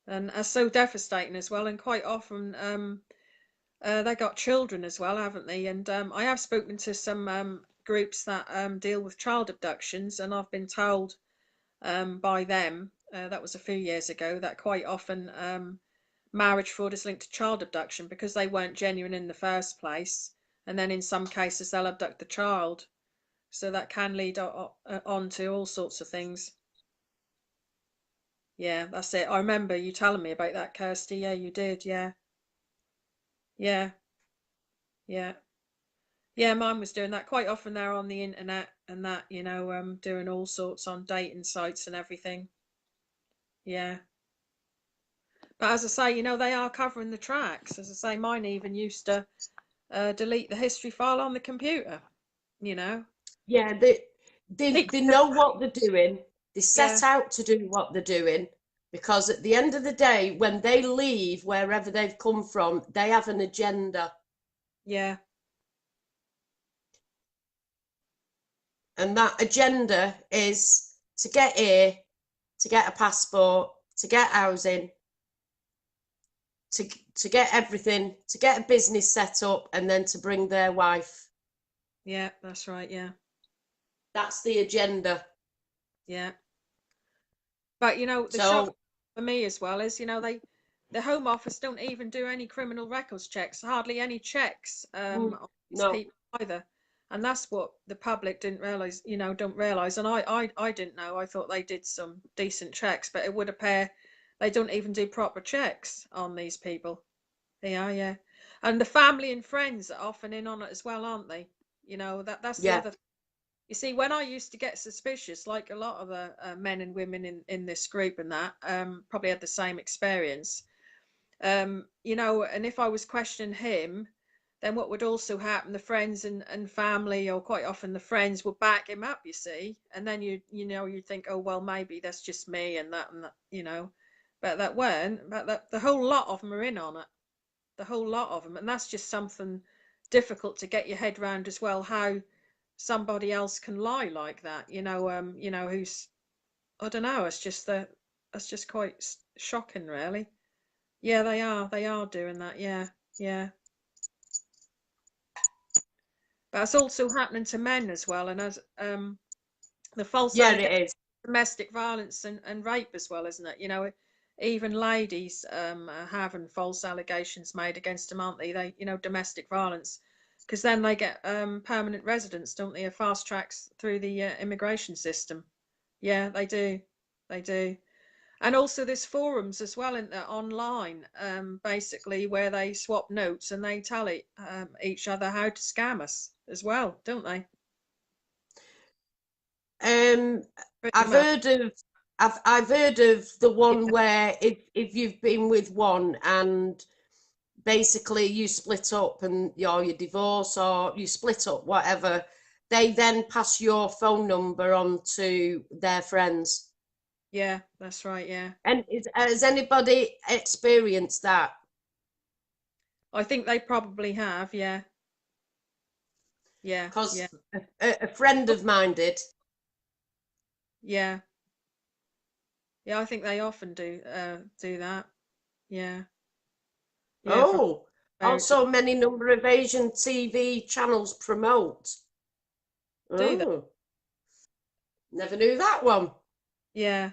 and it's so devastating as well. And quite often, they got children as well, haven't they? And I have spoken to some groups that deal with child abductions, and I've been told by them, that was a few years ago, that quite often marriage fraud is linked to child abduction because they weren't genuine in the first place. And then in some cases, they'll abduct the child. So that can lead on to all sorts of things. Yeah, that's it. I remember you telling me about that, Kirsty. Yeah, you did. Yeah. Yeah. Yeah. Yeah, mine was doing that. Quite often they're on the internet and that, doing all sorts on dating sites and everything. Yeah. But as I say, they are covering the tracks. As I say, mine even used to delete the history file on the computer, you know. Yeah, they know what they're doing. They set Yeah, out to do what they're doing because at the end of the day, when they leave wherever they've come from, they have an agenda. yeah, And that agenda is to get here, to get a passport, to get housing, to get everything, to get a business set up, and then to bring their wife. Yeah, that's right. Yeah. That's the agenda. Yeah. But you know, the shock So for me as well is, you know, the Home Office don't even do any criminal records checks, hardly any checks on these no, people either. And that's what the public didn't realise, you know, don't realise. And I didn't know. I thought they did some decent checks, but it would appear they don't even do proper checks on these people. They are, yeah. And the family and friends are often in on it as well, aren't they? You know, that's the yeah, other. You see, when I used to get suspicious, like a lot of the men and women in this group and that, probably had the same experience. You know, and if I was questioning him, then what would also happen, the friends and family, or quite often the friends, would back him up, you see. And then you know, you'd think, oh, well, maybe that's just me and that, you know. But that weren't, but that the whole lot of them are in on it. The whole lot of them. And that's just something difficult to get your head round as well, how somebody else can lie like that, you know, who's, I don't know, it's just quite shocking, really. Yeah, they are doing that. Yeah, yeah. But it's also happening to men as well, and as the false yeah, allegation, it is. domestic violence and rape as well, isn't it? You know, even ladies are having false allegations made against them, aren't they? They, you know, domestic violence, because then they get permanent residence, don't they? Fast tracks through the immigration system. Yeah, they do. They do. And also there's forums as well in there online, basically where they swap notes and they tell each other how to scam us as well, don't they? Um, Pretty I've much. heard of I've heard of the one Yeah. where if you've been with one and basically you split up and you divorce or you split up, whatever, they then pass your phone number on to their friends. Yeah, that's right. Yeah. And has anybody experienced that? I think they probably have. Yeah. Yeah. Yeah. Because a friend of mine did. Yeah. Yeah. I think they often do that. Yeah. Yeah. From Oh, parents also many number of Asian TV channels promote. do that. Oh, never knew that one. Yeah.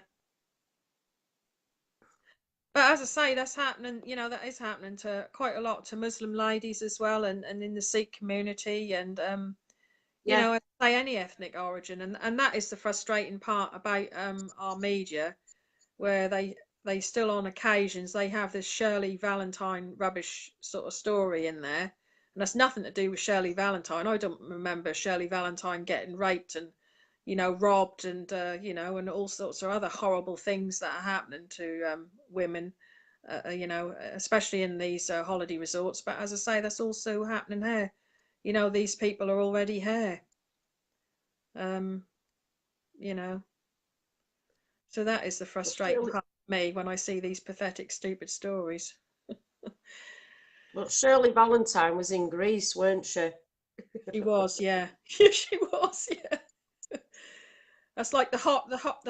But as I say, that's happening, you know, that is happening to quite a lot to Muslim ladies as well, and in the Sikh community, and you Yeah. know, I'd say any ethnic origin, and that is the frustrating part about our media, where they still on occasions they have this Shirley Valentine rubbish sort of story in there, and that's nothing to do with Shirley Valentine. I don't remember Shirley Valentine getting raped and, you know, robbed and you know, and all sorts of other horrible things that are happening to women, you know, especially in these holiday resorts. But as I say, that's also happening here. You know, these people are already here. Um, you know, so that is the But frustrating Shirley, part for me when I see these pathetic, stupid stories. but Shirley Valentine was in Greece, weren't she? She was, yeah. She was, yeah. That's like the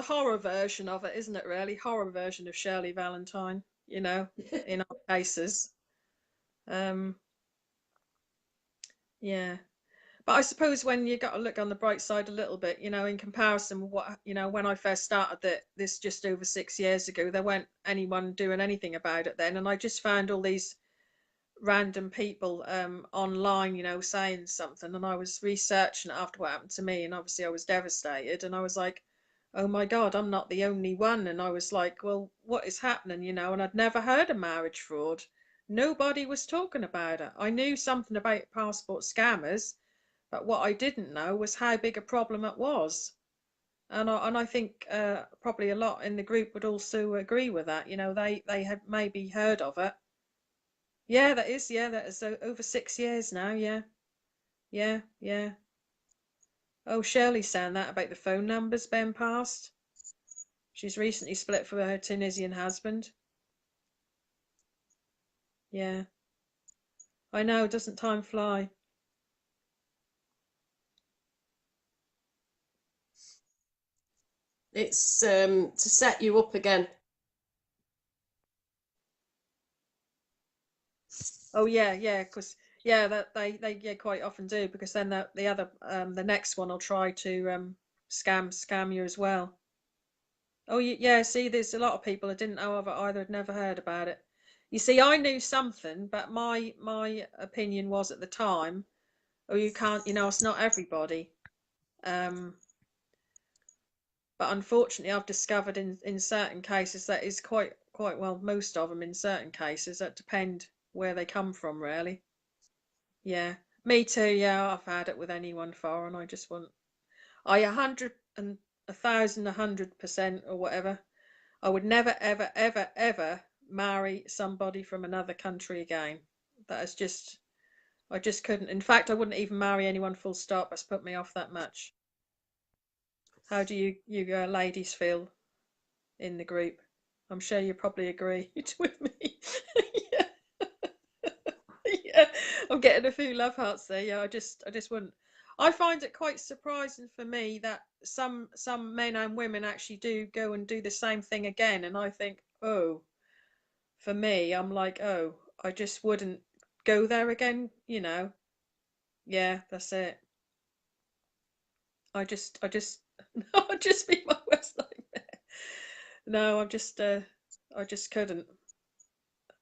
horror version of it, isn't it, really? Horror version of Shirley Valentine, you know, in our cases. Um, yeah. But I suppose when you got to look on the bright side a little bit, you know, in comparison with what, you know, when I first started this just over 6 years ago, there weren't anyone doing anything about it then. And I just found all these random people online, you know, saying something, and I was researching it after what happened to me, and obviously I was devastated, and I was like, oh my God, I'm not the only one. And I was like, well, what is happening, you know? And I'd never heard of marriage fraud. Nobody was talking about it. I knew something about passport scammers, but what I didn't know was how big a problem it was. And I think probably a lot in the group would also agree with that. You know, they had maybe heard of it. Yeah, that is. Yeah, that is over 6 years now. Yeah, yeah, yeah. Oh, Shirley's saying that about the phone numbers being passed. She's recently split from her Tunisian husband. Yeah, I know. Doesn't time fly? It's to set you up again. Oh yeah, yeah, because yeah, that they yeah quite often do, because then the other the next one will try to scam you as well. Oh yeah, see, there's a lot of people that didn't know of it either, had never heard about it. You see, I knew something, but my opinion was at the time, oh, you can't, it's not everybody. Um, but unfortunately, I've discovered in certain cases that is quite well, most of them in certain cases that depend where they come from, really. Yeah, me too. Yeah, I've had it with anyone foreign. I just want, I 100 and 1,000, 100% or whatever. I would never, ever, ever, ever marry somebody from another country again. That is just, I just couldn't. In fact, I wouldn't even marry anyone full stop. That's put me off that much. How do you ladies feel in the group? I'm sure you probably agree with me. Yeah, yeah. I'm getting a few love hearts there. Yeah, I just wouldn't. I find it quite surprising for me that some men and women actually do go and do the same thing again, and I think, oh, for me, I'm like, oh, I just wouldn't go there again. Yeah, that's it. I just, no, I'd just be my worst nightmare. No, I just couldn't.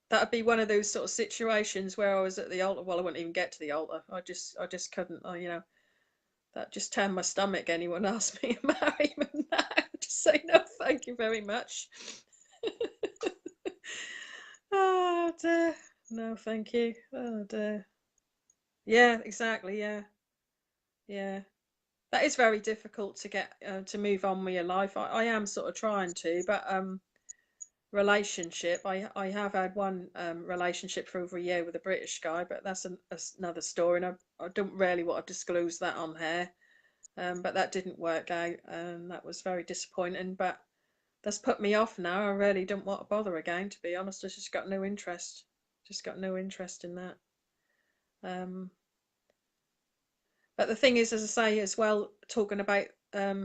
That'd be one of those sort of situations where I was at the altar. Well, I wouldn't even get to the altar. I just couldn't. That just turned my stomach. Anyone asked me to marry him now, I'd just say no, thank you very much. Oh dear, no, thank you. Oh dear. Yeah, exactly. Yeah, yeah. That is very difficult to get to move on with your life. I am sort of trying to, but relationship. I have had one relationship for over a year with a British guy, but that's another story, and I don't really want to disclose that on here. But that didn't work out, and that was very disappointing. But that's put me off now. I really don't want to bother again, to be honest. I just got no interest. Just got no interest in that. Um, But the thing is, as I say as well, talking about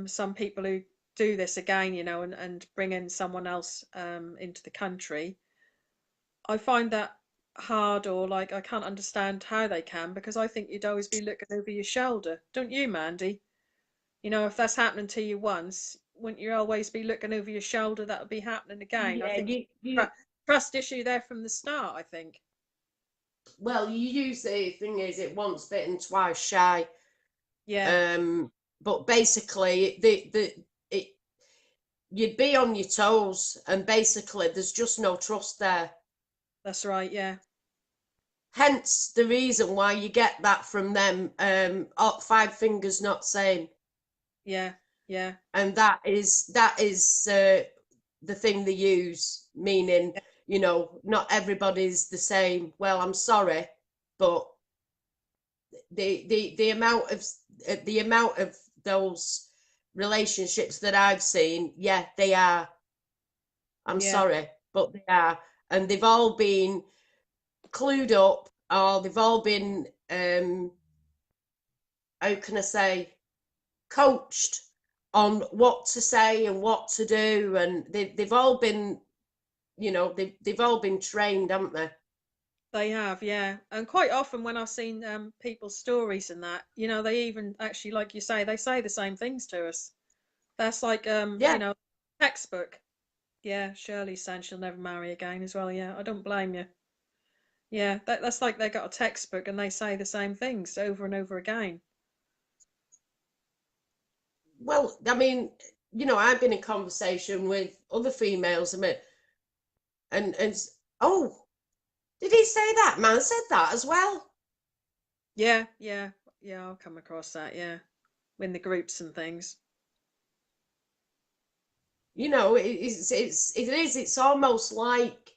some people who do this again, and bring in someone else into the country, I find that hard, or like I can't understand how they can, because I think you'd always be looking over your shoulder, don't you, Mandy? If that's happening to you once, wouldn't you always be looking over your shoulder that would be happening again? I Yeah, think trust issue there from the start, I think. well, you use the thing is it once bitten, twice shy. Yeah, But basically, it you'd be on your toes, and basically, there's just no trust there. that's right. Yeah, Hence the reason why you get that from them. Five fingers not same, yeah, yeah, and that is the thing they use, meaning not everybody's the same. Well, I'm sorry, but the amount of those relationships that I've seen, yeah, they are. I'm yeah, sorry, but they are, and they've all been clued up, or they've all been, how can I say, coached on what to say and what to do, and they've all been, they've all been trained, haven't they? they have. Yeah, and quite often when I've seen people's stories and that, they even actually, like you say, they say the same things to us. That's like Yeah. textbook. Yeah, Shirley's saying she'll never marry again as well. Yeah, I don't blame you. Yeah, that's like they got a textbook and they say the same things over and over again. Well, I mean, I've been in conversation with other females, and oh, did he say that? Man said that as well. Yeah, yeah, yeah. I'll come across that. Yeah, in the groups and things. It's almost like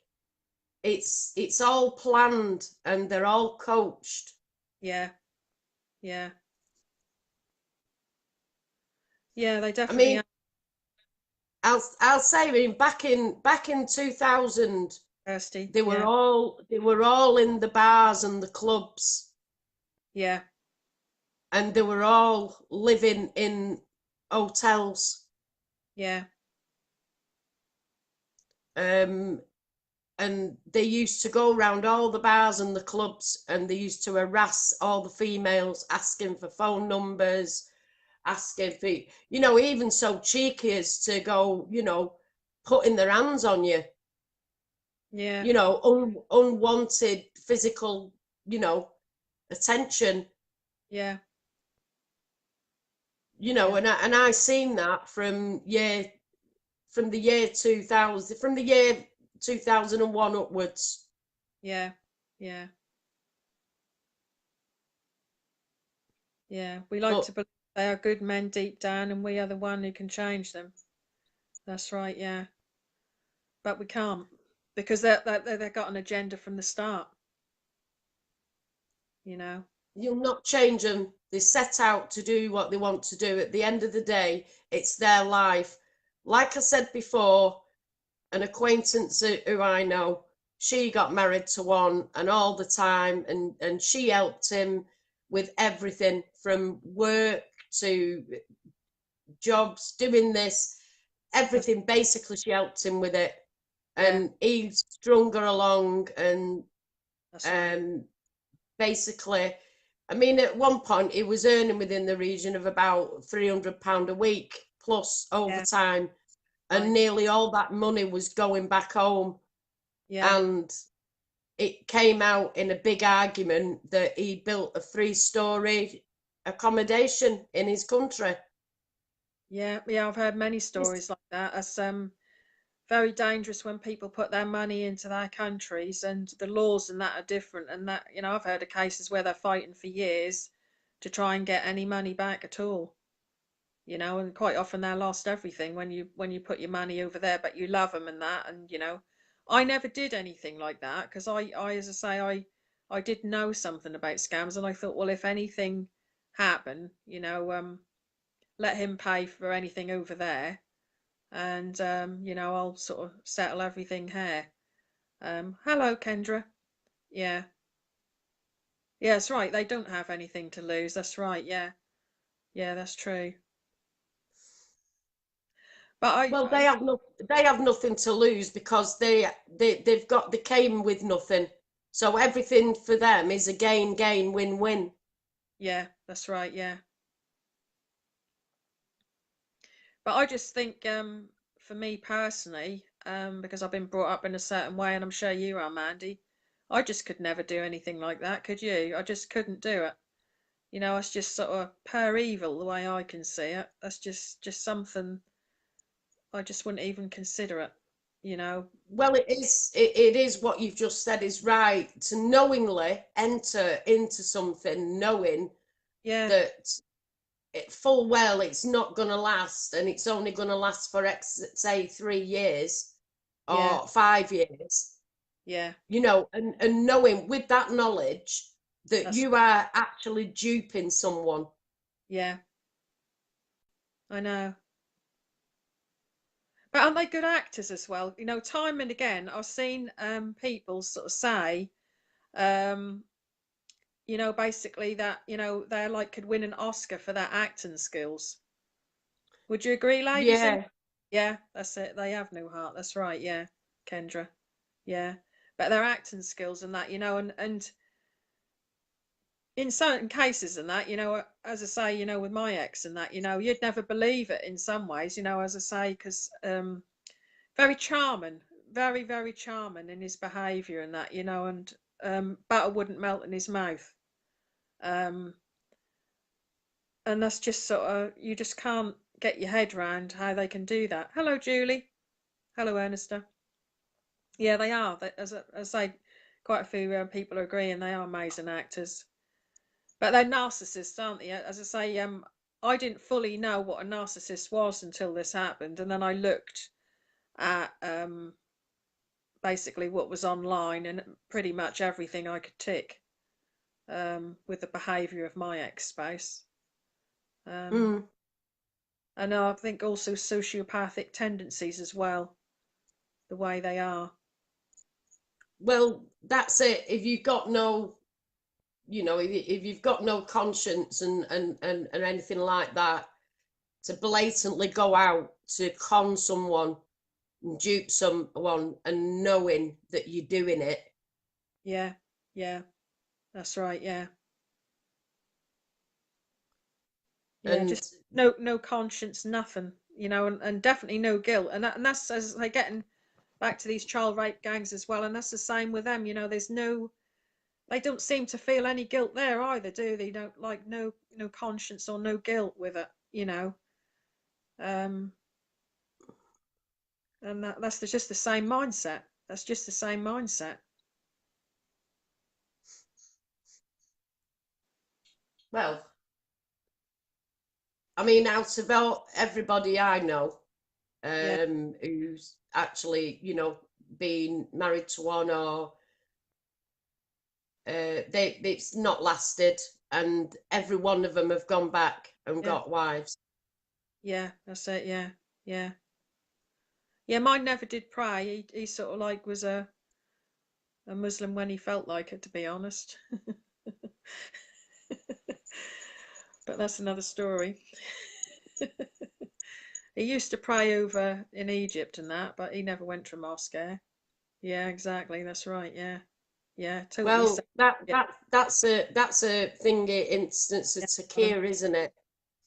it's all planned and they're all coached. Yeah, yeah, yeah. They I definitely mean, are. I'll say, I mean, back in 2000, Kirsty. they were Yeah, all they were all in the bars and the clubs, yeah, and they were all living in hotels. Yeah. And they used to go around all the bars and the clubs, and they used to harass all the females, asking for phone numbers, asking for, you know, even so cheeky as to go, you know, putting their hands on you, Yeah. you know, unwanted physical, you know, attention, Yeah. you know, Yeah. and I seen that from the year 2000, from the year 2001 upwards. Yeah. Yeah. Yeah. We like But to believe they are good men deep down, and we are the one who can change them. That's right. Yeah. But we can't, because they've got an agenda from the start. You know. you'll not change them. They set out to do what they want to do. At the end of the day, it's their life. Like I said before, an acquaintance who I know, she got married to one, and all the time, and she helped him with everything from work to jobs, doing this, That's, everything. Basically, she helped him with it, yeah. and he strung her along, and That's right. um, basically, I mean, at one point he was earning within the region of about £300 a week plus Yeah. overtime, and Right. nearly all that money was going back home. Yeah. And it came out in a big argument that he built a 3-story accommodation in his country. Yeah. Yeah. I've heard many stories like that. As very dangerous when people put their money into their countries, and the laws and that are different, and that, you know, I've heard of cases where they're fighting for years to try and get any money back at all, you know, and quite often they lost everything when you put your money over there, but you love them and that. And you know, I never did anything like that, because I as I say, I did know something about scams, and I thought, well, if anything happened, you know, let him pay for anything over there, and you know, I'll sort of settle everything here. Hello, Kendra. Yeah, yeah, that's right. They don't have anything to lose. That's right. Yeah, yeah, that's true. But Well, they have nothing to lose, because they came with nothing. So everything for them is a gain, win-win. yeah, that's right. Yeah, but I just think, for me personally, because I've been brought up in a certain way, and I'm sure you are, Mandy. I just could never do anything like that. Could you? I just couldn't do it. You know, it's just sort of pure evil the way I can see it. That's just something I just wouldn't even consider it. You know. Well, it is what you've just said is right, to knowingly enter into something knowing Yeah, that full well it's not going to last, and it's only going to last for say 3 years yeah, or 5 years, yeah. you know, and knowing with that knowledge that That's you are actually duping someone. yeah. I know. But aren't they good actors as well? You know, time and again, I've seen people sort of say, um, you know, basically that, you know, they're like could win an Oscar for their acting skills. Would you agree, ladies? And Yeah, yeah, that's it. They have no heart. That's right. Yeah, Kendra. Yeah, but their acting skills and that, you know, and in certain cases and that, you know, as I say, you know, with my ex and that, you know, you'd never believe it in some ways, you know, as I say, because very charming, very, very charming in his behaviour and that, you know, and butter wouldn't melt in his mouth. Um, and that's just sort of, you just can't get your head round how they can do that. Hello, Julie. Hello, Ernesta. Yeah, they are. As I say, quite a few people are agreeing they are amazing actors. But they're narcissists, aren't they? As I say, I didn't fully know what a narcissist was until this happened, and then I looked at basically what was online, and pretty much everything I could tick with the behaviour of my ex-spouse. Um, mm. and I think also sociopathic tendencies as well, the way they are. Well, that's it. If you've got no, you know, if you've got no conscience and anything like that, to blatantly go out to con someone and dupe someone and knowing that you're doing it. Yeah, yeah, that's right. Yeah, yeah, And just no conscience, nothing, you know, and definitely no guilt. And that's, as I getting back to these child rape gangs as well, and that's the same with them. You know, they don't seem to feel any guilt there either, do they? Don't, like, no conscience or no guilt with it, you know. Um, and that's just the same mindset. That's just the same mindset. well, I mean, out of everybody I know, Yeah, who's actually, you know, been married to one, or it's not lasted, and every one of them have gone back and yeah, got wives. yeah. That's it. Yeah, yeah, yeah. Mine never did pray. He sort of like was a Muslim when he felt like it, to be honest. But that's another story. He used to pray over in Egypt and that, but he never went to a mosque. Yeah, exactly. That's right. Yeah, yeah, totally. Well, Yeah, that's a thingy instance of Takir, isn't it?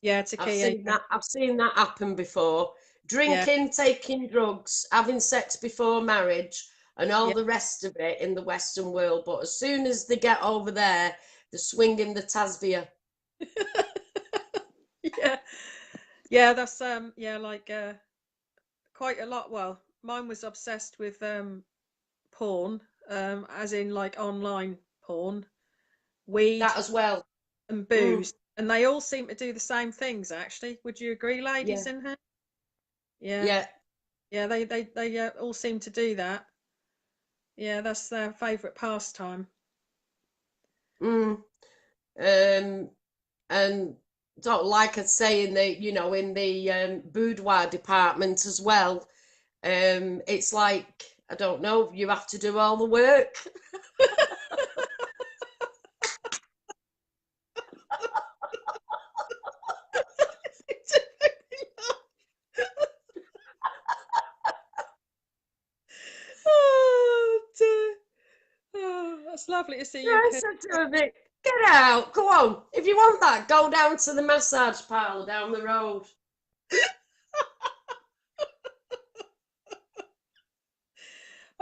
yeah, it's a I've key. seen that. I've seen that happen before. Yeah, Drinking, taking drugs, having sex before marriage, and all yeah, the rest of it in the Western world. But as soon as they get over there, they're swinging the tasbih. yeah, yeah. That's yeah, like quite a lot. Well, mine was obsessed with porn, as in like online porn, weed, That as well. and Mm, booze, and they all seem to do the same things. Actually, would you agree, ladies yeah, in here? Yeah, yeah. yeah. They all seem to do that. Yeah, that's their favourite pastime. Mm. And sort of like I say, in the, you know, in the boudoir department as well. It's like, I don't know, you have to do all the work. Oh dear. Oh, that's lovely to see you, I Kate. said to him, get out, go on. If you want that, go down to the massage parlour down the road.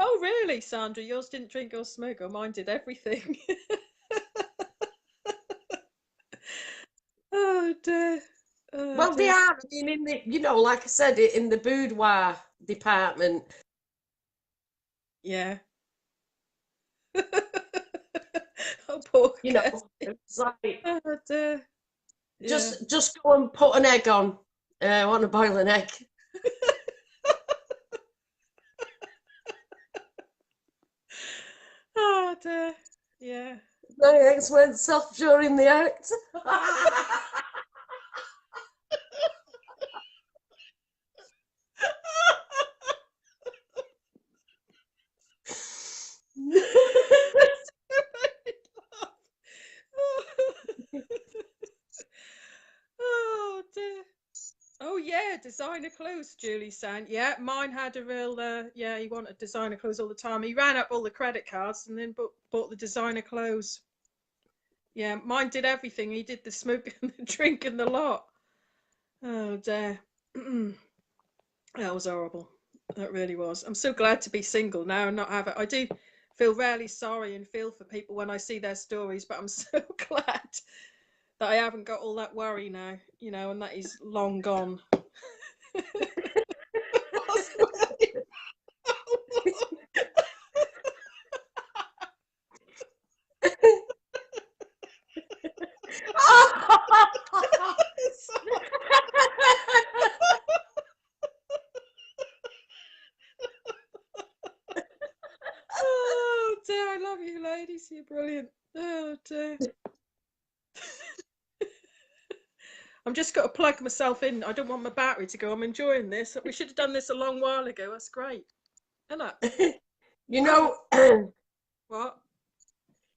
Oh, really, Sandra? Yours didn't drink or smoke, or mine did everything. Oh dear. Oh Well, they dear. are. I mean, in the, you know, like I said, in the boudoir department, Yeah. Oh, poor you know, Kirsty. it's like, Oh dear. Yeah. just go and put an egg on. I want to boil an egg. Oh dear. Yeah. My eggs went soft during the act. Oh dear. Oh yeah, designer clothes, Julie saying. Yeah, mine had a real yeah, he wanted designer clothes all the time. He ran up all the credit cards and then bought the designer clothes. Yeah, mine did everything. He did the smoke and the drink and the lot. Oh dear. That was horrible. That really was. I'm so glad to be single now and not have it. I do feel really sorry and feel for people when I see their stories, but I'm so glad that I haven't got all that worry now, you know, and that he's long gone. Oh dear, I love you ladies, you're brilliant. Oh dear. I'm just got to plug myself in. I don't want my battery to go. I'm enjoying this. We should have done this a long while ago. That's great. Isn't it? You know, What?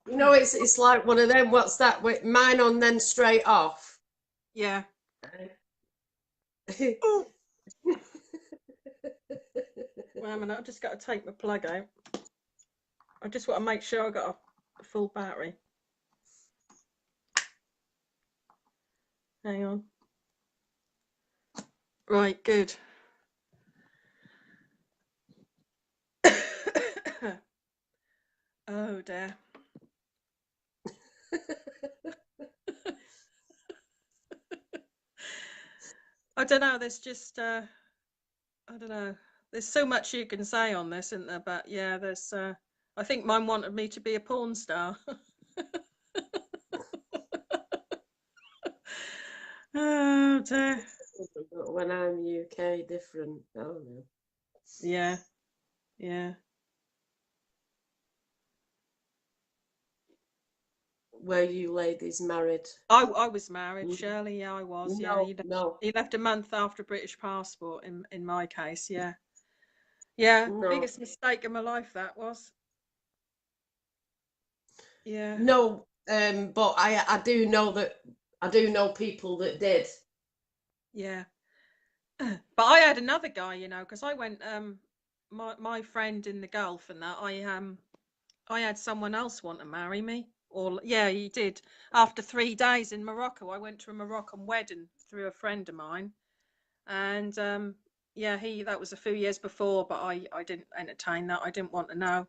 you know, it's like one of them. What's that? Mine on then straight off. Yeah. Oh. Wait a minute, I've just got to take my plug out. I just want to make sure I got a full battery. Hang on. Right, good. Oh dear. I don't know, there's just I don't know. There's so much you can say on this, isn't there? But yeah, there's I think mine wanted me to be a porn star. Oh dear. When I'm UK, different. Oh no. Yeah, yeah. Were you ladies married? I was married, Shirley. Yeah, I was. Yeah, No, he left a month after British passport. In my case, yeah, yeah. no, Biggest mistake of my life that was. Yeah, no. But I do know that I do know people that did. yeah. But I had another guy, because I went my friend in the Gulf and that I had someone else want to marry me. Or yeah, he did. After 3 days in Morocco, I went to a Moroccan wedding through a friend of mine, and yeah, that was a few years before, but I didn't entertain that. I didn't want to know.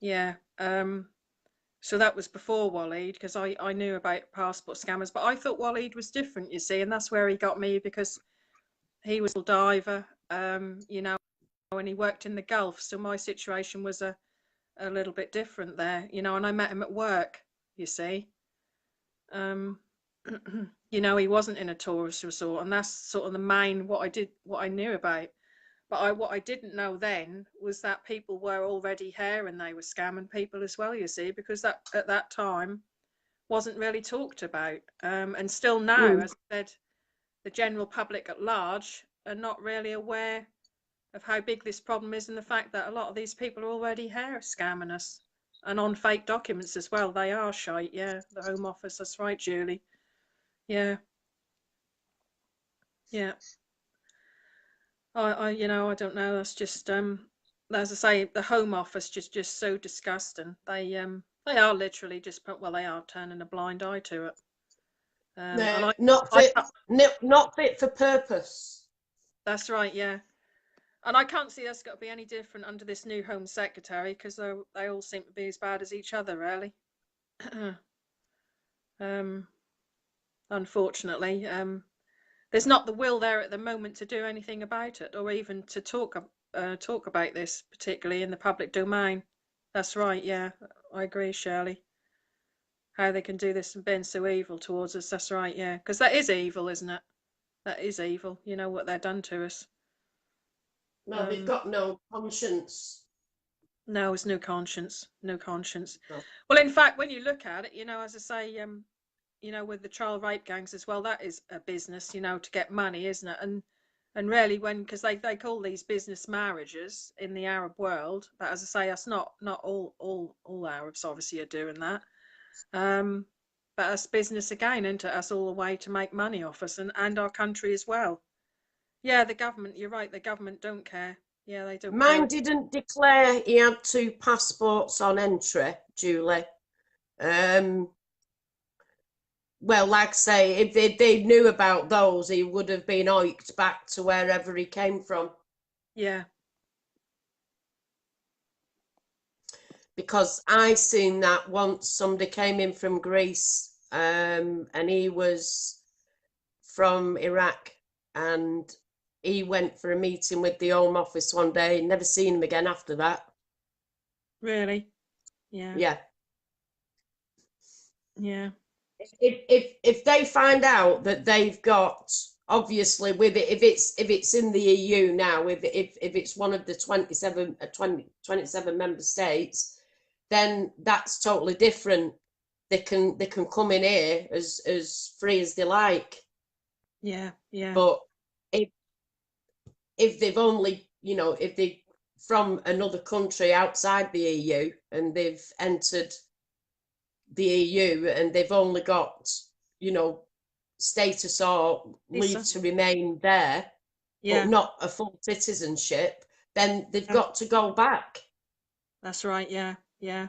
Yeah. So that was before Waleed, because I knew about passport scammers, but I thought Waleed was different, you see, and that's where he got me, because he was a diver, and he worked in the Gulf, so my situation was a little bit different there, and I met him at work, you see. He wasn't in a tourist resort, and that's sort of the main what I knew about. But what I didn't know then was that people were already here and they were scamming people as well, you see, because that at that time wasn't really talked about. And still now, as I said, the general public at large are not really aware of how big this problem is, and the fact that a lot of these people are already here scamming us, and on fake documents as well. They are shite, yeah. The Home Office, that's right, Julie. Yeah, yeah. I don't know. That's just as I say, the Home Office just so disgusting. They are literally just they are turning a blind eye to it. And Not I fit, not fit for purpose. That's right, yeah. And I can't see that's got to be any different under this new Home Secretary, because they all seem to be as bad as each other, really. Unfortunately, there's not the will there at the moment to do anything about it, or even to talk about this, particularly in the public domain. That's right, yeah, I agree, Shirley. How they can do this and been so evil towards us. That's right, yeah, because that is evil, isn't it? That is evil. You know what they've done to us. No, they've got no conscience. No, it's no conscience. No conscience. No. Well, in fact, when you look at it, as I say, with the child rape gangs as well, that is a business, to get money, isn't it? And really, because they call these business marriages in the Arab world, but as I say, that's not all Arabs obviously are doing that. But that's business again, isn't it? That's all a way to make money off us and our country as well. Yeah, the government, you're right, the government don't care. Yeah, they don't care. Mine didn't declare he had 2 passports on entry, Julie. Well, like I say, if they knew about those, he would have been hiked back to wherever he came from. Yeah. Because I seen that once somebody came in from Greece, and he was from Iraq, and he went for a meeting with the Home Office one day, never seen him again after that. Really? Yeah. Yeah. Yeah. If they find out that they've got, obviously, with it, if it's in the EU now, if it's one of the 27 member states, then that's totally different. They can come in here as free as they like. Yeah, yeah. But if they've only, if they from another country outside the EU and they've entered the EU and they've only got, status or leave to remain there, yeah, but not a full citizenship, then they've yeah, got to go back. that's right. Yeah, yeah.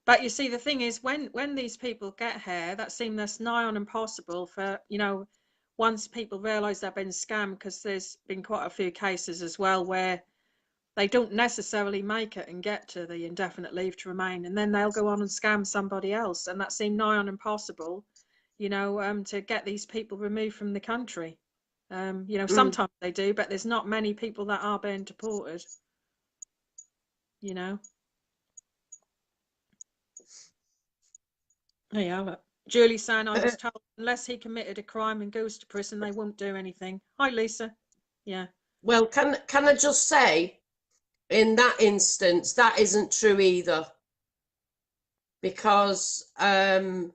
But you see, the thing is, when these people get here, that seems nigh on impossible for, you know, once people realise they've been scammed, because there's been quite a few cases as well where they don't necessarily make it and get to the indefinite leave to remain, and then they'll go on and scam somebody else, and that seemed nigh on impossible, you know, to get these people removed from the country. You know, sometimes they do, but there's not many people that are being deported, you know. There you have it. Julie saying, I was told unless he committed a crime and goes to prison, they won't do anything. Hi, Lisa. Yeah. Well, can I just say, in that instance, that isn't true either. Because, like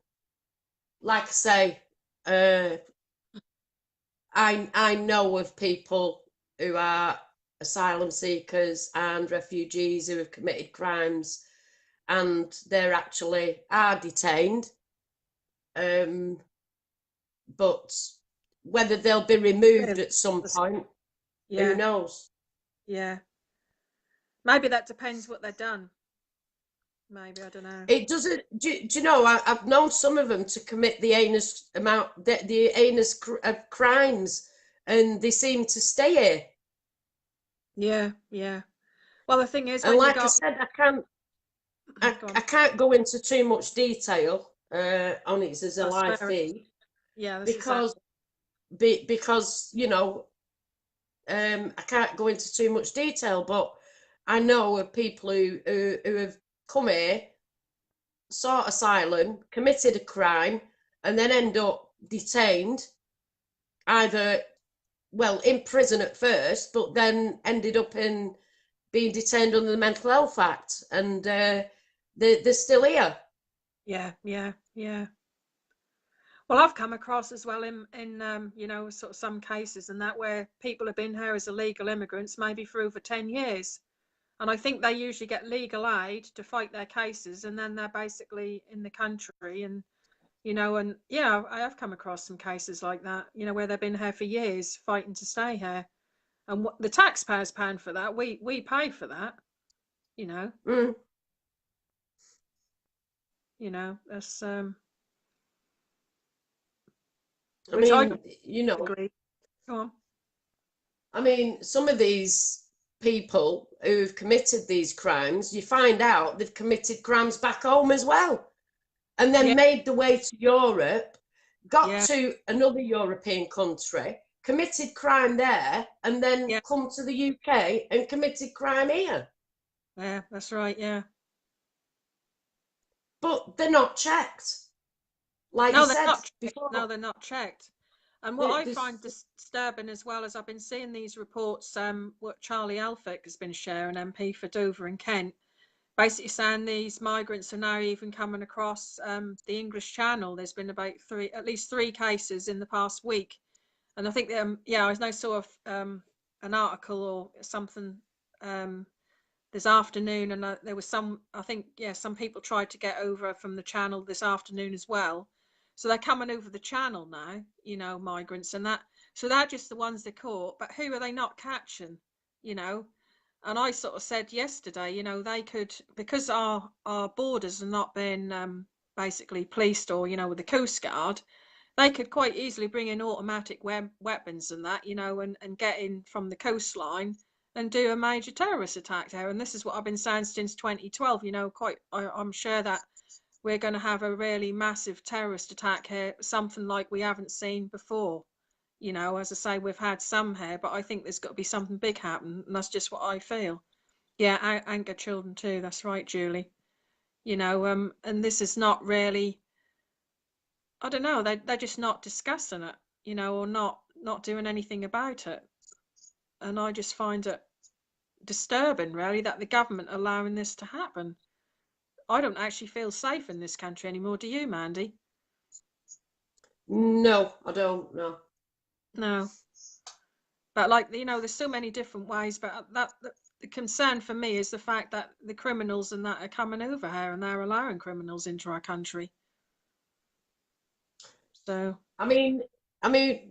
I say, I know of people who are asylum seekers and refugees who have committed crimes, and they're actually are detained. But whether they'll be removed at some point, yeah, who knows? yeah. Maybe that depends what they've done. Maybe, I don't know. It doesn't. Do you know? I've known some of them to commit the heinous amount, the heinous of crimes, and they seem to stay here. Yeah, yeah. Well, the thing is, And when you like I got, said, I can't go into too much detail on it as a live feed, yeah, this because because you know, I can't go into too much detail, but I know of people who have come here, sought asylum, committed a crime, and then end up detained, either, well, in prison at first, but then ended up in being detained under the Mental Health Act, and they're still here. yeah, yeah, yeah. Well, I've come across as well in you know, sort of some cases and that where people have been here as illegal immigrants maybe for over 10 years. And I think they usually get legal aid to fight their cases, and then they're basically in the country. And, you know, and yeah, I have come across some cases like that, you know, where they've been here for years fighting to stay here. And what the taxpayers paying for that, we pay for that, you know. You know, that's I which I mean, you know, agree. Go on. I mean, some of these people who've committed these crimes, you find out they've committed crimes back home as well, and then Yeah, made the way to Europe, got yeah, to another European country, committed crime there, and then yeah, come to the UK and committed crime here. yeah, that's right, yeah. But they're not checked, like you No, they're said not checked. No, before. they're not checked. And what I There's, find disturbing as well is I've been seeing these reports, what Charlie Elphicke has been sharing, MP for Dover and Kent, basically saying these migrants are now even coming across the English Channel. There's been about at least three cases in the past week. And I think, yeah, I saw an article or something this afternoon, and there was some, I think, yeah, some people tried to get over from the channel this afternoon as well. So they're coming over the channel now, you know, migrants, and that, so they're just the ones they caught, but who are they not catching, you know? And I sort of said yesterday, you know, they could, because our borders are not being basically policed, or, you know, with the Coast Guard, they could quite easily bring in automatic weapons and that, you know, and get in from the coastline and do a major terrorist attack there. And this is what I've been saying since 2012. You know, I'm sure that we're going to have a really massive terrorist attack here, something like we haven't seen before. You know, as I say, we've had some here, but I think there's got to be something big happen, and that's just what I feel. Yeah, anchor children too. That's right, Julie. You know, and this is not really, I don't know, they're just not discussing it, you know, or not doing anything about it. And I just find it disturbing, really, that the government are allowing this to happen. I don't actually feel safe in this country anymore. Do you, Mandy? no, I don't know. No. But like, you know, there's so many different ways, but the concern for me is the fact that the criminals and that are coming over here, and they're allowing criminals into our country. So I mean,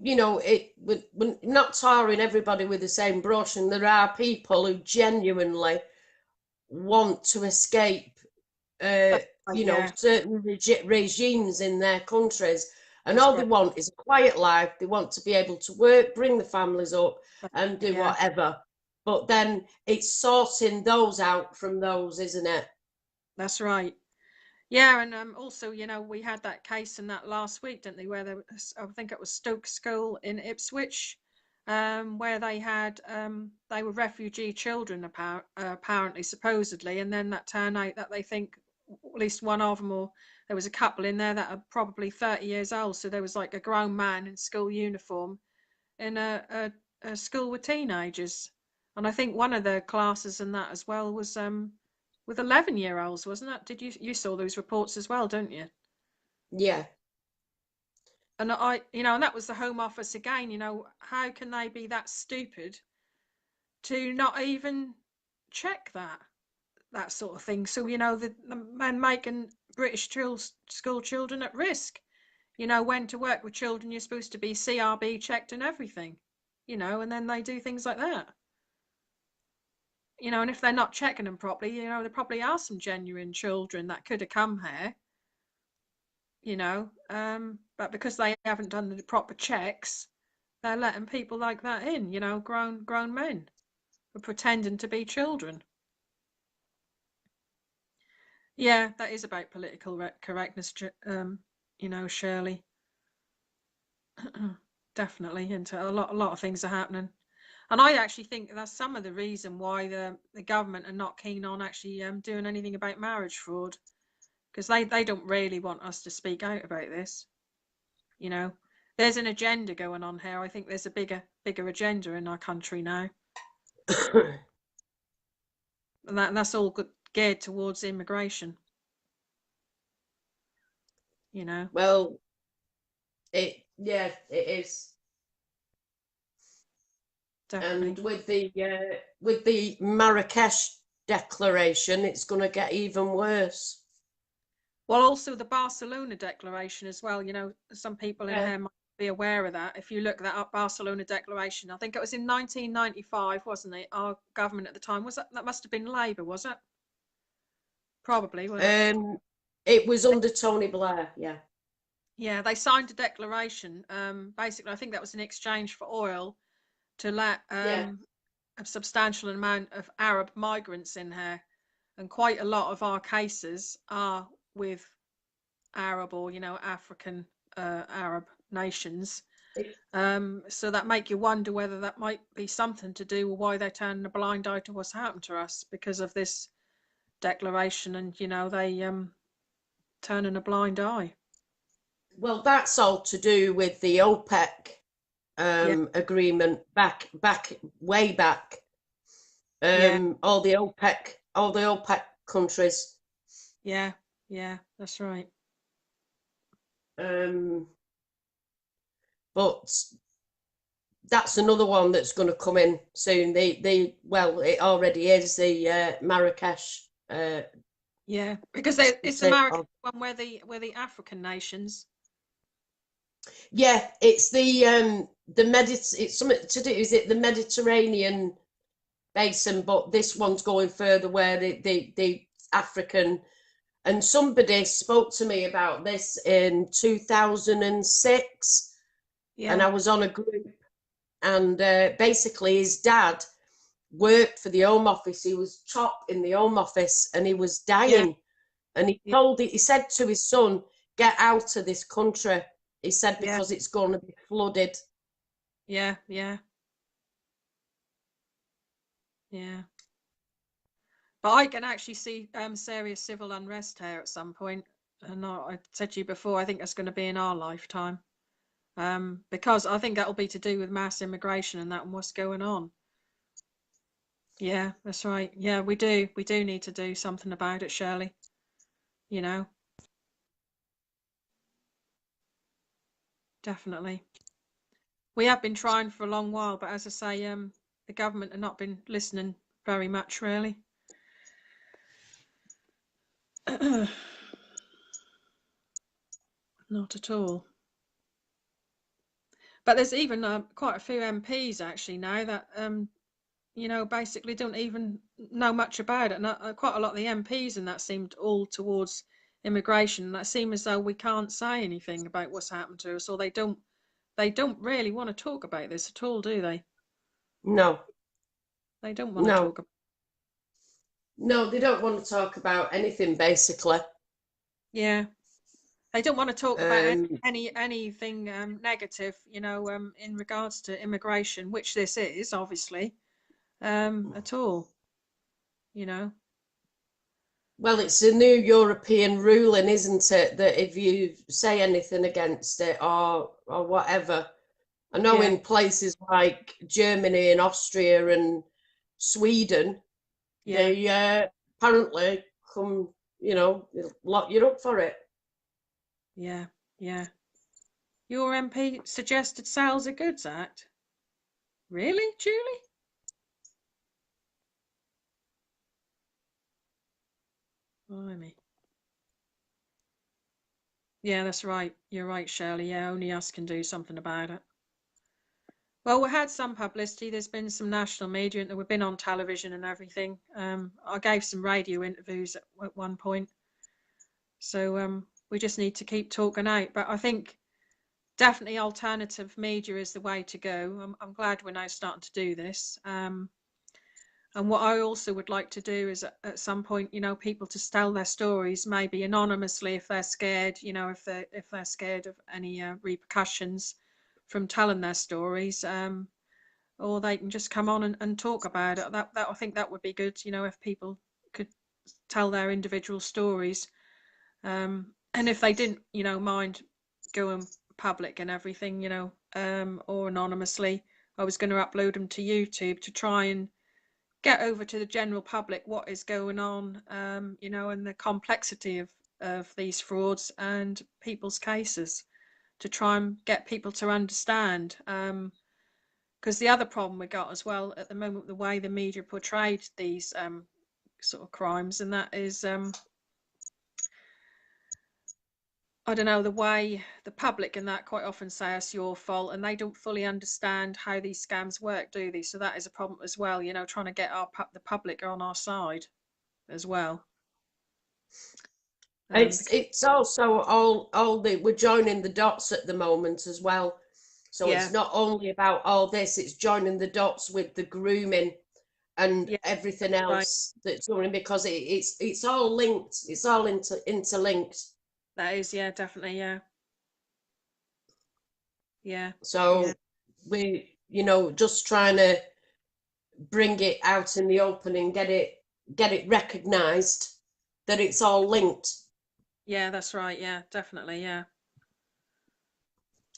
you know, we're not tarring everybody with the same brush, and there are people who genuinely want to escape, uh, you know, yeah, certain regimes in their countries, and that's all right. they want is a quiet life. They want to be able to work, bring the families up, and do Yeah, whatever. But then it's sorting those out from those, isn't it? that's right. Yeah, and also, you know, we had that case in that last week, didn't they, where there was, I think it was Stoke School in Ipswich, where they were refugee children apparently, supposedly, and then that turned out that they think at least one of them, or there was a couple in there that are probably 30 years old. So there was like a grown man in school uniform in a school with teenagers, and I think one of the classes in that as well was with 11-year-olds, wasn't that? Did you saw those reports as well, don't you? Yeah. And and that was the Home Office again. You know, how can they be that stupid to not even check that sort of thing? So you know, the men making British school children at risk. You know, when to work with children, you're supposed to be CRB checked and everything. You know, and then they do things like that. You know, and if they're not checking them properly, you know, there probably are some genuine children that could have come here, you know, but because they haven't done the proper checks, they're letting people like that in, you know, grown men who are pretending to be children. Yeah, that is about political correctness, you know, Shirley. Definitely, and a lot of things are happening. And I actually think that's some of the reason why the government are not keen on actually doing anything about marriage fraud, because they don't really want us to speak out about this. You know, there's an agenda going on here. I think there's a bigger agenda in our country now, and that's all geared towards immigration. You know, Well, it is. And definitely. with the Marrakesh declaration, it's going to get even worse. Well, also the Barcelona Declaration as well. You know, some people in Yeah. here might be aware of that. If you look that up, Barcelona Declaration, I think it was in 1995, wasn't it? Our government at the time, was that must have been Labour, was it? Probably, was it? It was under Tony Blair. Yeah. Yeah, they signed a declaration. Basically, I think that was in exchange for oil to let Yeah. a substantial amount of Arab migrants in here, and quite a lot of our cases are with Arab or, you know, African Arab nations. So that make you wonder whether that might be something to do with why they're turning a blind eye to what's happened to us because of this declaration, and you know they turning a blind eye. Well, that's all to do with the OPEC Yeah, agreement way back. yeah, All the OPEC countries. yeah, yeah. That's right. Um, but that's another one that's going to come in soon. Well, it already is the Marrakesh. Yeah, because it's the Marrakesh one where the African nations. Yeah, it's the It's something to do. Is it the Mediterranean basin? But this one's going further, where the African. And somebody spoke to me about this in 2006, and Yeah, I was on a group, and basically his dad worked for the Home Office. He was top in the Home Office, and he was yeah, dying. And yeah, he said to his son, "Get out of this country." He said, yeah, because it's going to be flooded. yeah, yeah, yeah. But I can actually see serious civil unrest here at some point. And I said to you before, I think that's going to be in our lifetime. Because I think that'll be to do with mass immigration and that and what's going on. Yeah, that's right. Yeah, we do. We do need to do something about it, Shirley. You know, definitely. We have been trying for a long while, but as I say, the government have not been listening very much, really. Not at all. But there's even quite a few MPs actually now that you know, basically don't even know much about it. And quite a lot of the MPs and that seemed all towards immigration. And that seems as though we can't say anything about what's happened to us, or they don't really want to talk about this at all, do they? No, They don't want to no, talk about. no, they don't want to talk about anything basically. Yeah, they don't want to talk about Um, anything negative, you know, in regards to immigration, which this is obviously, at all, you know. well, it's a new European ruling, isn't it? That if you say anything against it or whatever, I know Yeah, in places like Germany and Austria and Sweden, yeah, they apparently come, you know, lock you up for it. yeah, yeah. Your MP suggested Sales of Goods Act. Really, Julie? Blimey. Yeah, that's right. You're right, Shirley. Yeah, only us can do something about it. Well, we had some publicity. There's been some national media, and we've been on television and everything. I gave some radio interviews at one point. So we just need to keep talking out. But I think definitely alternative media is the way to go. I'm glad we're now starting to do this. And what I also would like to do is at some point, you know, people to tell their stories, maybe anonymously if they're scared, you know, if they're scared of any repercussions from telling their stories, or they can just come on and talk about it. That I think that would be good, you know, if people could tell their individual stories, and if they didn't, you know, mind going public and everything, you know, or anonymously, I was going to upload them to YouTube to try and get over to the general public what is going on, you know, and the complexity of these frauds and people's cases to try and get people to understand. Because the other problem we got as well at the moment, the way the media portrayed these sort of crimes, and that is, I don't know, the way the public and that quite often say it's your fault, and they don't fully understand how these scams work, do they? So that is a problem as well, you know, trying to get the public on our side as well. It's also all the we're joining the dots at the moment as well. So it's Yeah, not only about all this, it's joining the dots with the grooming and yeah, everything right. else that's going because it's all linked. It's all interlinked. That is, yeah, definitely, yeah, yeah, yeah, So we, you know, just trying to bring it out in the open and get it recognized that it's all linked. yeah. That's right. Yeah, definitely, yeah,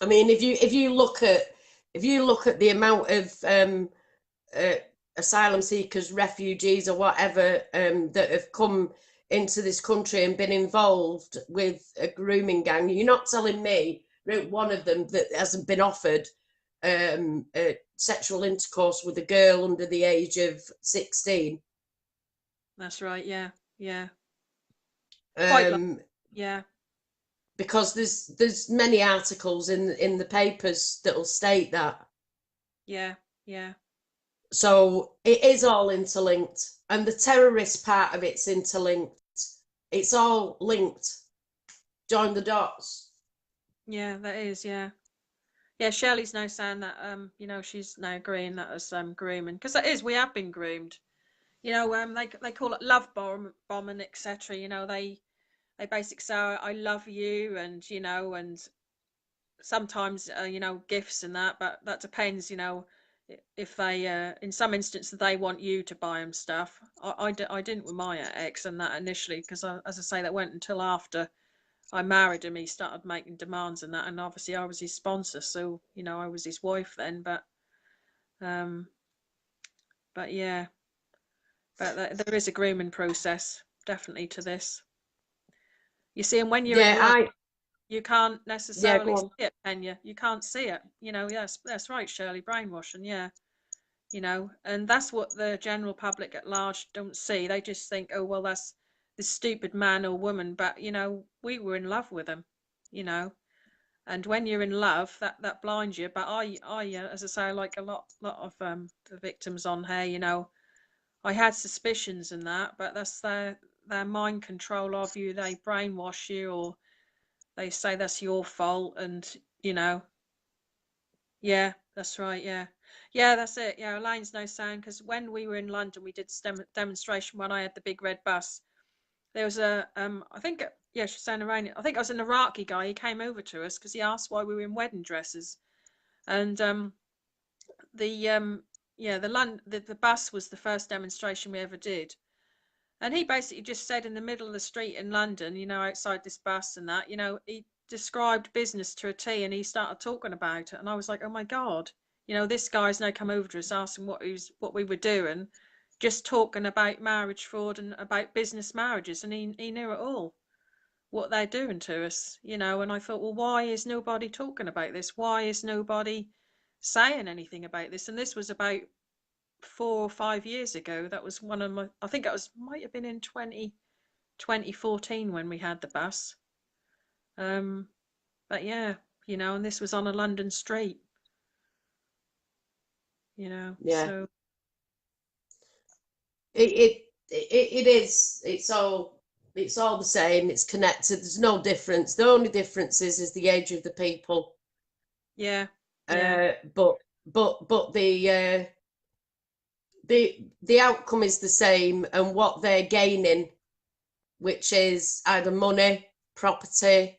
I mean, if you look at the amount of uh, asylum seekers, refugees, or whatever that have come into this country and been involved with a grooming gang, you're not telling me one of them that hasn't been offered sexual intercourse with a girl under the age of 16. that's right. Yeah, yeah, quite like, Um, yeah, because there's many articles in the papers that'll state that. yeah, yeah, So it is all interlinked, and the terrorist part of it's interlinked. It's all linked. Join the dots. yeah. That is, yeah, yeah. Shirley's now saying that, you know, she's now agreeing that as grooming, because that is, we have been groomed. You know, they call it love bombing, etc. You know, they basically say I love you, and you know, and sometimes you know, gifts and that, but that depends, you know, if they in some instances they want you to buy them stuff. I didn't with my ex and that initially, because as I say, that went until after I married him. He started making demands and that, and obviously I was his sponsor, so you know, I was his wife then. Um but yeah, but there is a grooming process definitely to this, you see. And when you're in Yeah, one, you can't yeah, necessarily go see on. it, can you? You can't see it, you know. Yes, that's right, Shirley. Brainwashing, yeah, you know, and that's what the general public at large don't see. They just think, oh well, that's this stupid man or woman. But you know, we were in love with him, you know, And when you're in love, that blinds you. But as I say, like a lot of the victims on here, you know, I had suspicions and that, but that's their mind control of you. They brainwash you, or they say that's your fault, and you know, yeah, that's right, yeah, yeah, that's it. Yeah, Elaine's no sound, because when we were in London, we did demonstration when I had the big red bus. There was a I think, yeah, she's saying Iranian. I think it was an Iraqi guy. He came over to us because he asked why we were in wedding dresses, and the yeah, the bus was the first demonstration we ever did. And he basically just said in the middle of the street in London, you know, outside this bus and that, you know, he described business to a T, and he started talking about it. And I was like, oh my God, you know, this guy's now come over to us asking what we were doing, just talking about marriage fraud and about business marriages. And he knew it all, what they're doing to us, you know. And I thought, well, why is nobody talking about this? Why is nobody saying anything about this? And this was about 4 or 5 years ago. That was one of my, I think it was, might have been in 2014 when we had the bus. But yeah, you know, and this was on a London street, you know. Yeah. So It is. It's all the same. It's connected. There's no difference. The only difference is the age of the people. yeah, yeah, But the outcome is the same, and what they're gaining, which is either money, property,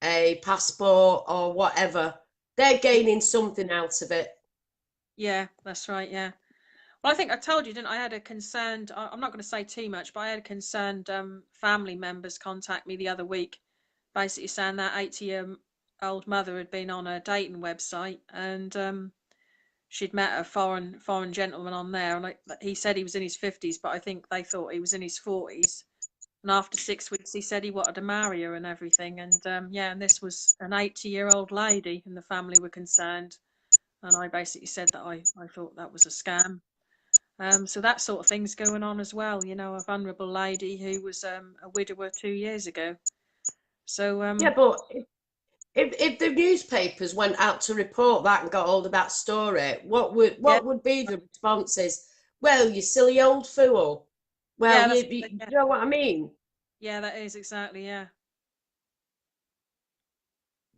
a passport, or whatever, they're gaining something out of it. yeah, that's right, yeah. Well, I think I told you, didn't I? I had a concerned, I'm not going to say too much, but I had a concerned family members contact me the other week, basically saying that 80-year-old mother had been on a dating website, and she'd met a foreign gentleman on there, and he said he was in his 50s, but I think they thought he was in his 40s. And after 6 weeks, he said he wanted to marry her and everything. And yeah, and this was an 80-year-old lady, and the family were concerned. And I basically said that I thought that was a scam. So that sort of thing's going on as well. You know, a vulnerable lady who was a widower 2 years ago. So Yeah, but if the newspapers went out to report that and got hold of that story, yeah, what would be the responses? Well, you silly old fool. Well, yeah, that's you yeah, know what I mean? yeah, that is exactly, yeah,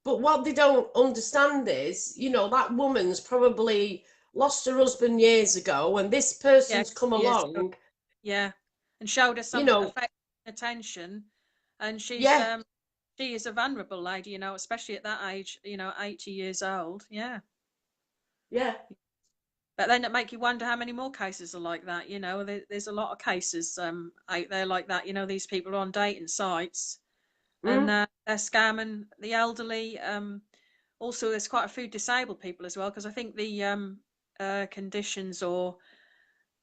But what they don't understand is, you know, that woman's probably lost her husband years ago, and this yeah, person's come yes, along, yeah, and showed us you some know, affection, attention, and yeah, she is a vulnerable lady, you know, especially at that age, you know, 80 years old. Yeah. yeah, But then it make you wonder how many more cases are like that. You know, there's a lot of cases out there like that. You know, these people are on dating sites, and mm, they're scamming the elderly. Also, there's quite a few disabled people as well, because I think the conditions or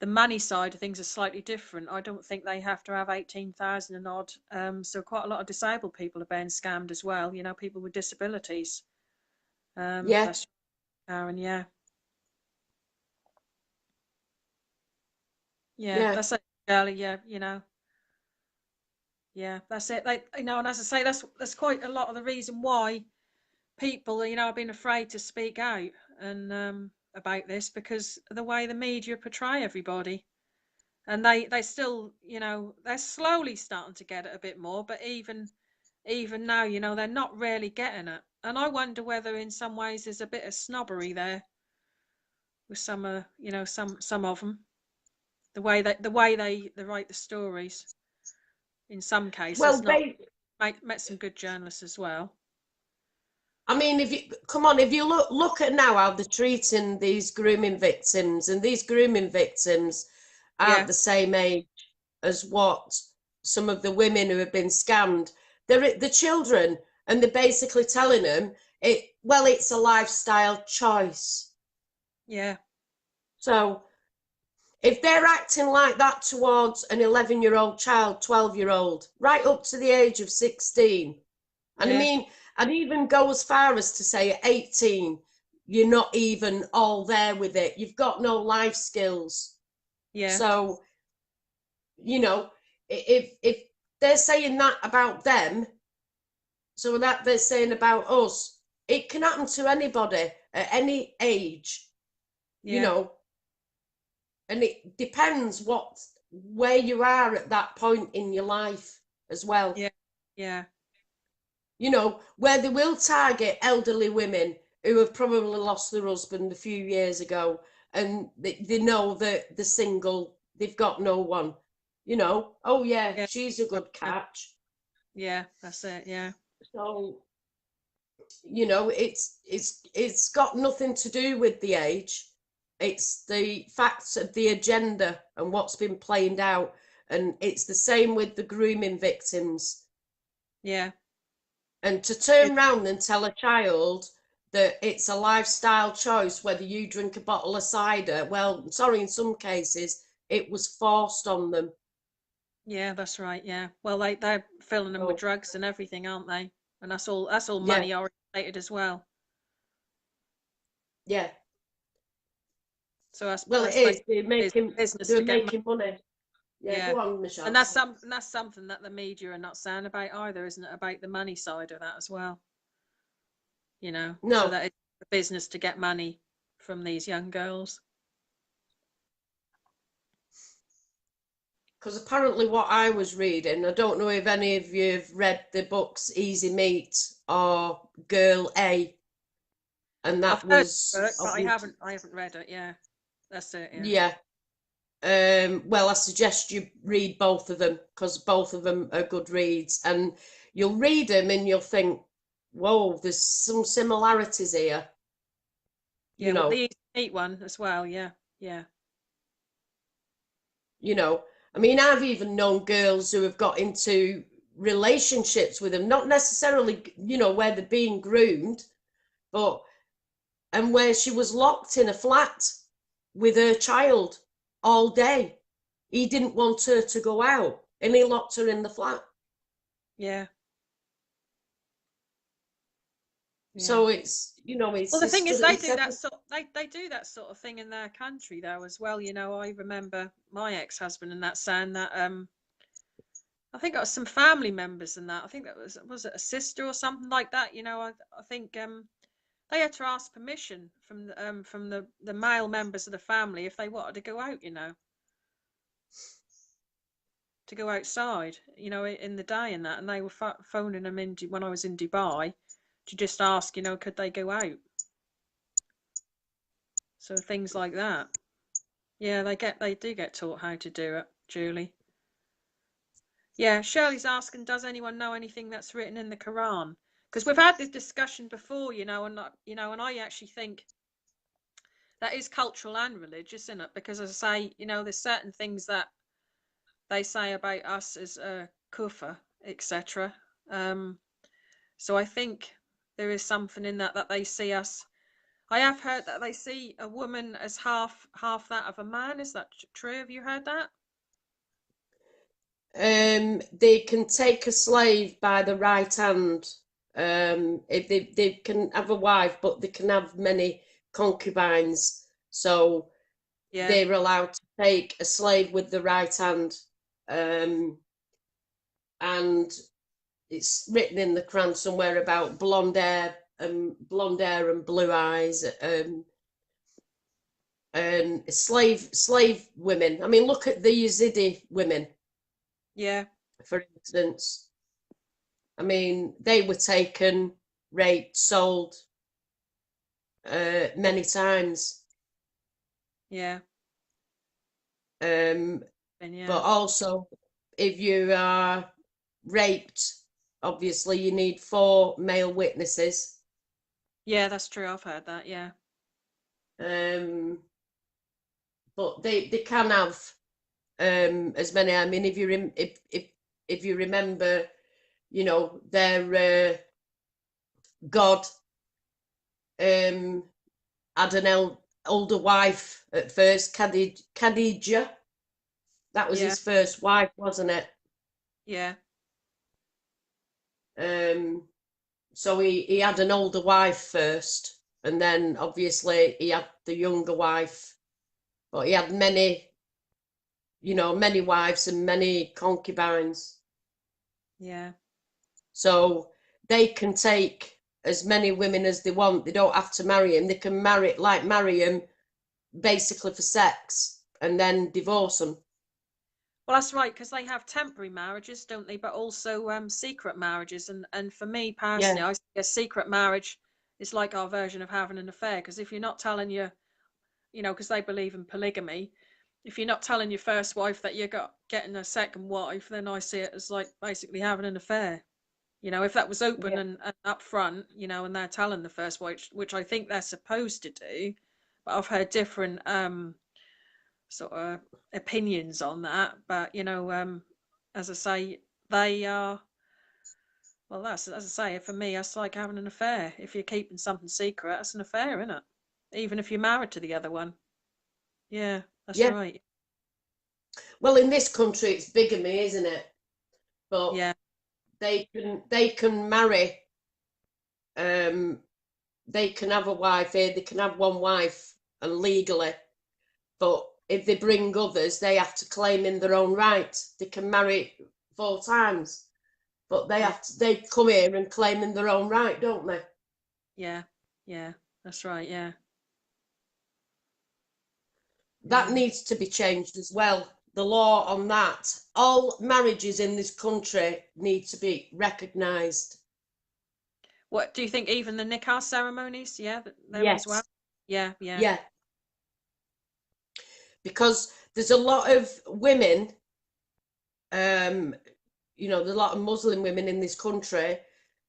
the money side of things are slightly different. I don't think they have to have 18,000 and odd. So quite a lot of disabled people are being scammed as well. You know, people with disabilities. yeah, That's Karen, yeah. Yeah, yeah. that's it, Shirley. Yeah, you know, yeah, that's it. They, you know, and as I say, that's quite a lot of the reason why people, you know, have been afraid to speak out and about this, because of the way the media portray everybody, and they still, you know, they're slowly starting to get it a bit more, but even now, you know, they're not really getting it, and I wonder whether, in some ways, there's a bit of snobbery there with some, you know, some of them, the way they write the stories. In some cases, Well, not they, met some good journalists as well. I mean, if you come on, if you look at now how they're treating these grooming victims, and these grooming victims aren't Yeah, the same age as what some of the women who have been scammed. They're the children, and they're basically telling them it. Well, it's a lifestyle choice. yeah, So if they're acting like that towards an 11-year-old child, 12-year-old, right up to the age of 16, and I yeah, mean, I'd even go as far as to say at 18, you're not even all there with it. You've got no life skills. yeah, So, you know, if they're saying that about them, so that they're saying about us. it can happen to anybody at any age, you Yeah. know, and it depends where you are at that point in your life as well. Yeah. Yeah. You know, where they will target elderly women who have probably lost their husband a few years ago, and they know that they're single, they've got no one, you know, oh yeah, Yeah. she's a good Yeah. catch. Yeah. That's it. Yeah. So, you know, it's got nothing to do with the age. It's the facts of the agenda and what's been played out. And it's the same with the grooming victims. Yeah. And to turn It, around and tell a child that it's a lifestyle choice whether you drink a bottle of cider, well, sorry, in some cases it was forced on them. yeah. That's right. Yeah. Well, they're filling them with So, drugs and everything, aren't they? And that's all yeah, money orientated as well. yeah. So Well, it that's is. business They're to get money. making money. Yeah, Yeah. go on, And Michelle. that's something that the media are not saying about either, isn't it? About the money side of that as well. You know, so No, that it's a business to get money from these young girls. because apparently what I was reading, I don't know if any of you have read the books Easy Meat or Girl A, and I've that heard was of it, but I haven't read it. Yeah, that's it. Yeah. yeah. Well, I suggest you read both of them because both of them are good reads, and you'll read them and you'll think, whoa, there's some similarities here, Yeah. you Well, know. the Eat one as well. Yeah. Yeah. You know, I mean, I've even known girls who have got into relationships with them, not necessarily, you know, where they're being groomed, but and where she was locked in a flat with her child all day. He didn't want her to go out and he locked her in the flat. Yeah. Yeah. So it's, you know, Well, the thing is, they it's do that sort. They do that sort of thing in their country though as well. You know, I remember my ex-husband and that saying that I think it was some family members and that. I think that was it a sister or something like that. You know, I think they had to ask permission from the male members of the family if they wanted to go out. You know, to go outside. You know, in the day and that, and they were phoning them in when I was in Dubai to just ask. You know, could they go out? So things like that. Yeah, they do get taught how to do it, Julie. Yeah, Shirley's asking, does anyone know anything that's written in the Quran? Because we've had this discussion before, you know, and I actually think that is cultural and religious, isn't it? Because as I say, you know, there's certain things that they say about us as kufr, etc. So I think there is something in that they see us. I have heard that they see a woman as half that of a man. Is that true? Have you heard that? They can take a slave by the right hand. If they can have a wife, but they can have many concubines. So Yeah, they're allowed to take a slave with the right hand. And it's written in the Quran somewhere about blonde hair and blue eyes. And slave women. I mean, look at the Yazidi women, yeah, for instance. I mean, they were taken, raped, sold many times. yeah, Um, and but yeah, also, if you are raped, obviously you need 4 male witnesses. yeah. That's true. I've heard that. Yeah, Um, but they can have as many. I mean, if you remember, you know, their God had an older wife at first, Khadijah. That was yeah, his first wife, wasn't it? yeah, Um, so he had an older wife first, and then obviously he had the younger wife. But he had many, you know, many wives and many concubines. yeah, So they can take as many women as they want. They don't have to marry him. They can marry him basically for sex and then divorce them. Well, that's right, because they have temporary marriages, don't they? But also secret marriages. And for me personally, Yeah. I see a secret marriage is like our version of having an affair. Because if you're not telling because they believe in polygamy, if you're not telling your first wife that you're getting a second wife, then I see it as like basically having an affair. If that was open Yeah. and up front, and they're telling the first wife, which I think they're supposed to do, but I've heard different sort of opinions on that. But as I say, they are. Well, that's as I say. For me, that's like having an affair. If you're keeping something secret, that's an affair, isn't it? Even if you're married to the other one. Yeah, that's Yeah. right. Well, in this country, it's bigamy, isn't it? But Yeah, they can marry. They can have a wife here. They can have one wife, and legally. But if they bring others, they have to claim in their own right. They can marry 4 times, but yeah, they come here and claim in their own right, don't they? yeah, yeah. That's right. Yeah, That yeah. needs to be changed as well. The law on that. All marriages in this country need to be recognised. What do you think? Even the nikah ceremonies? Yeah, them as well. Yes. Yeah, yeah, Yeah. Because there's a lot of women, there's a lot of Muslim women in this country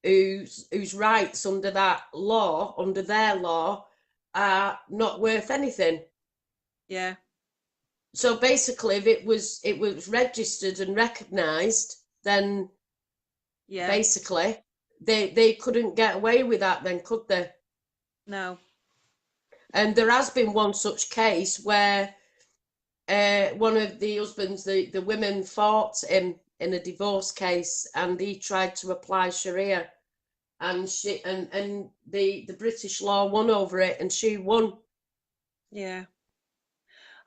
whose rights under their law, are not worth anything. yeah, So basically, if it was registered and recognised, then yeah. basically they couldn't get away with that then, could they? No. And there has been one such case where one of the husbands, the women fought him in a divorce case, and he tried to apply Sharia, and the British law won over it, and she won. Yeah.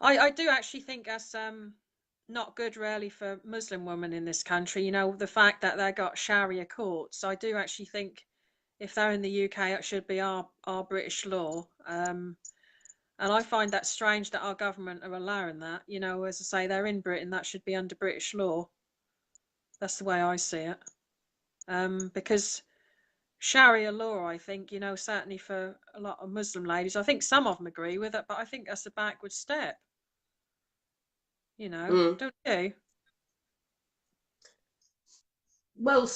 I do actually think that's not good really for Muslim women in this country. The fact that they got Sharia courts. I do actually think if they're in the UK, it should be our British law. And I find that strange that our government are allowing that. As I say, they're in Britain, that should be under British law. That's the way I see it. Because Sharia law, I think, certainly for a lot of Muslim ladies, I think some of them agree with it, but I think that's a backward step. Mm. Don't you? Well,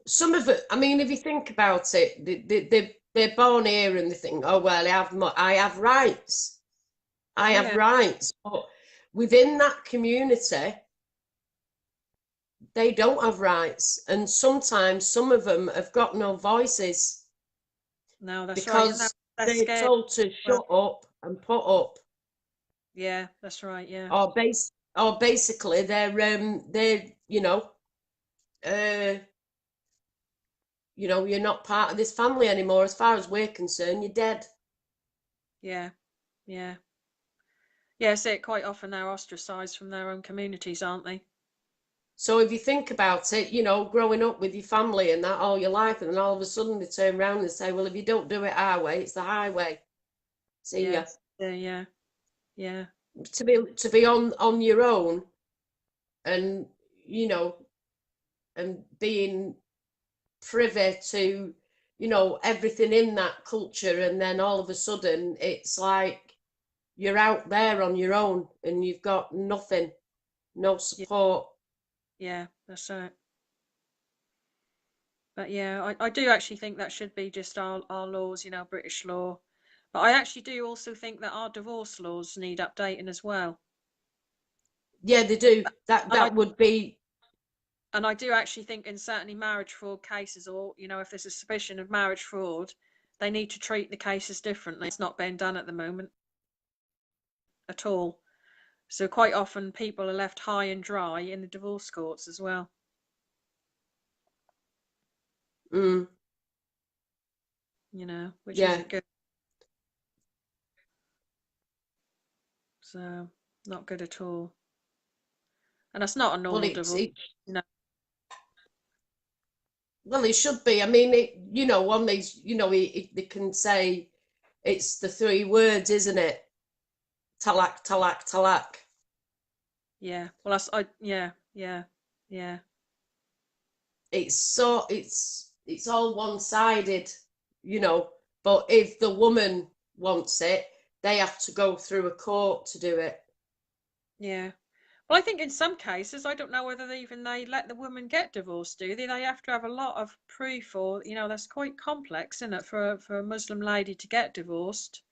some of it. I mean, if you think about it, they're born here and they think, oh well, I have rights. I have Yeah, rights, but within that community, they don't have rights, and sometimes some of them have got no voices no, that's right. And because they're they're scared. told to Well, shut up and put up, yeah, that's right. Yeah, or basically uh, you're not part of this family anymore. As far as we're concerned, you're dead. yeah, yeah, yeah. See, quite often they're ostracised from their own communities, aren't they? So if you think about it, growing up with your family and that all your life, and then all of a sudden they turn around and say, well, if you don't do it our way, it's the highway. See Yeah, ya. yeah, yeah, yeah, To be on your own, and you know and being privy to everything in that culture, and then all of a sudden it's like you're out there on your own and you've got nothing, no yeah, support. yeah. That's right. But yeah, I do actually think that should be just our laws, British law. But I actually do also think that our divorce laws need updating as well. Yeah, they do. that And I that would be. and I do actually think in certainly marriage fraud cases, or if there's a suspicion of marriage fraud, they need to treat the cases differently. It's not being done at the moment at all. So quite often people are left high and dry in the divorce courts as well. mm, Which yeah, isn't good. So not good at all. And that's not a well, normal divorce. You know. Well, it should be. I mean, on these, they can say it's the 3 words, isn't it? Talak, talak, talak. Yeah. Well, yeah. It's all one-sided, but if the woman wants it, they have to go through a court to do it. Yeah. Well, I think in some cases, I don't know whether they let the woman get divorced, do they? They have to have a lot of proof, or that's quite complex, isn't it, for a Muslim lady to get divorced,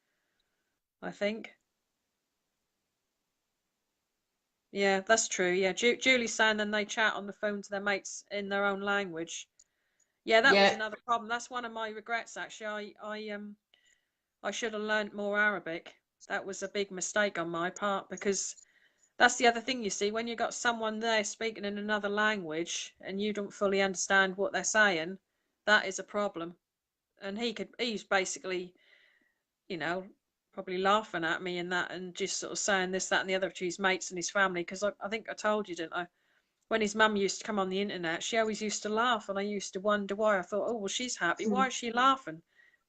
I think. Yeah, that's true. Yeah, Julie's saying then they chat on the phone to their mates in their own language. Yeah, that was Yeah, another problem. That's one of my regrets, actually. I should have learnt more Arabic. That was a big mistake on my part, because that's the other thing, you see, when you've got someone there speaking in another language and you don't fully understand what they're saying, that is a problem. And he's basically, you know, probably laughing at me and that, and just sort of saying this, that, and the other to his mates and his family. Because I think I told you, didn't I? When his mum used to come on the internet, she always used to laugh, and I used to wonder why. I thought, oh, well, she's happy. Why is she laughing?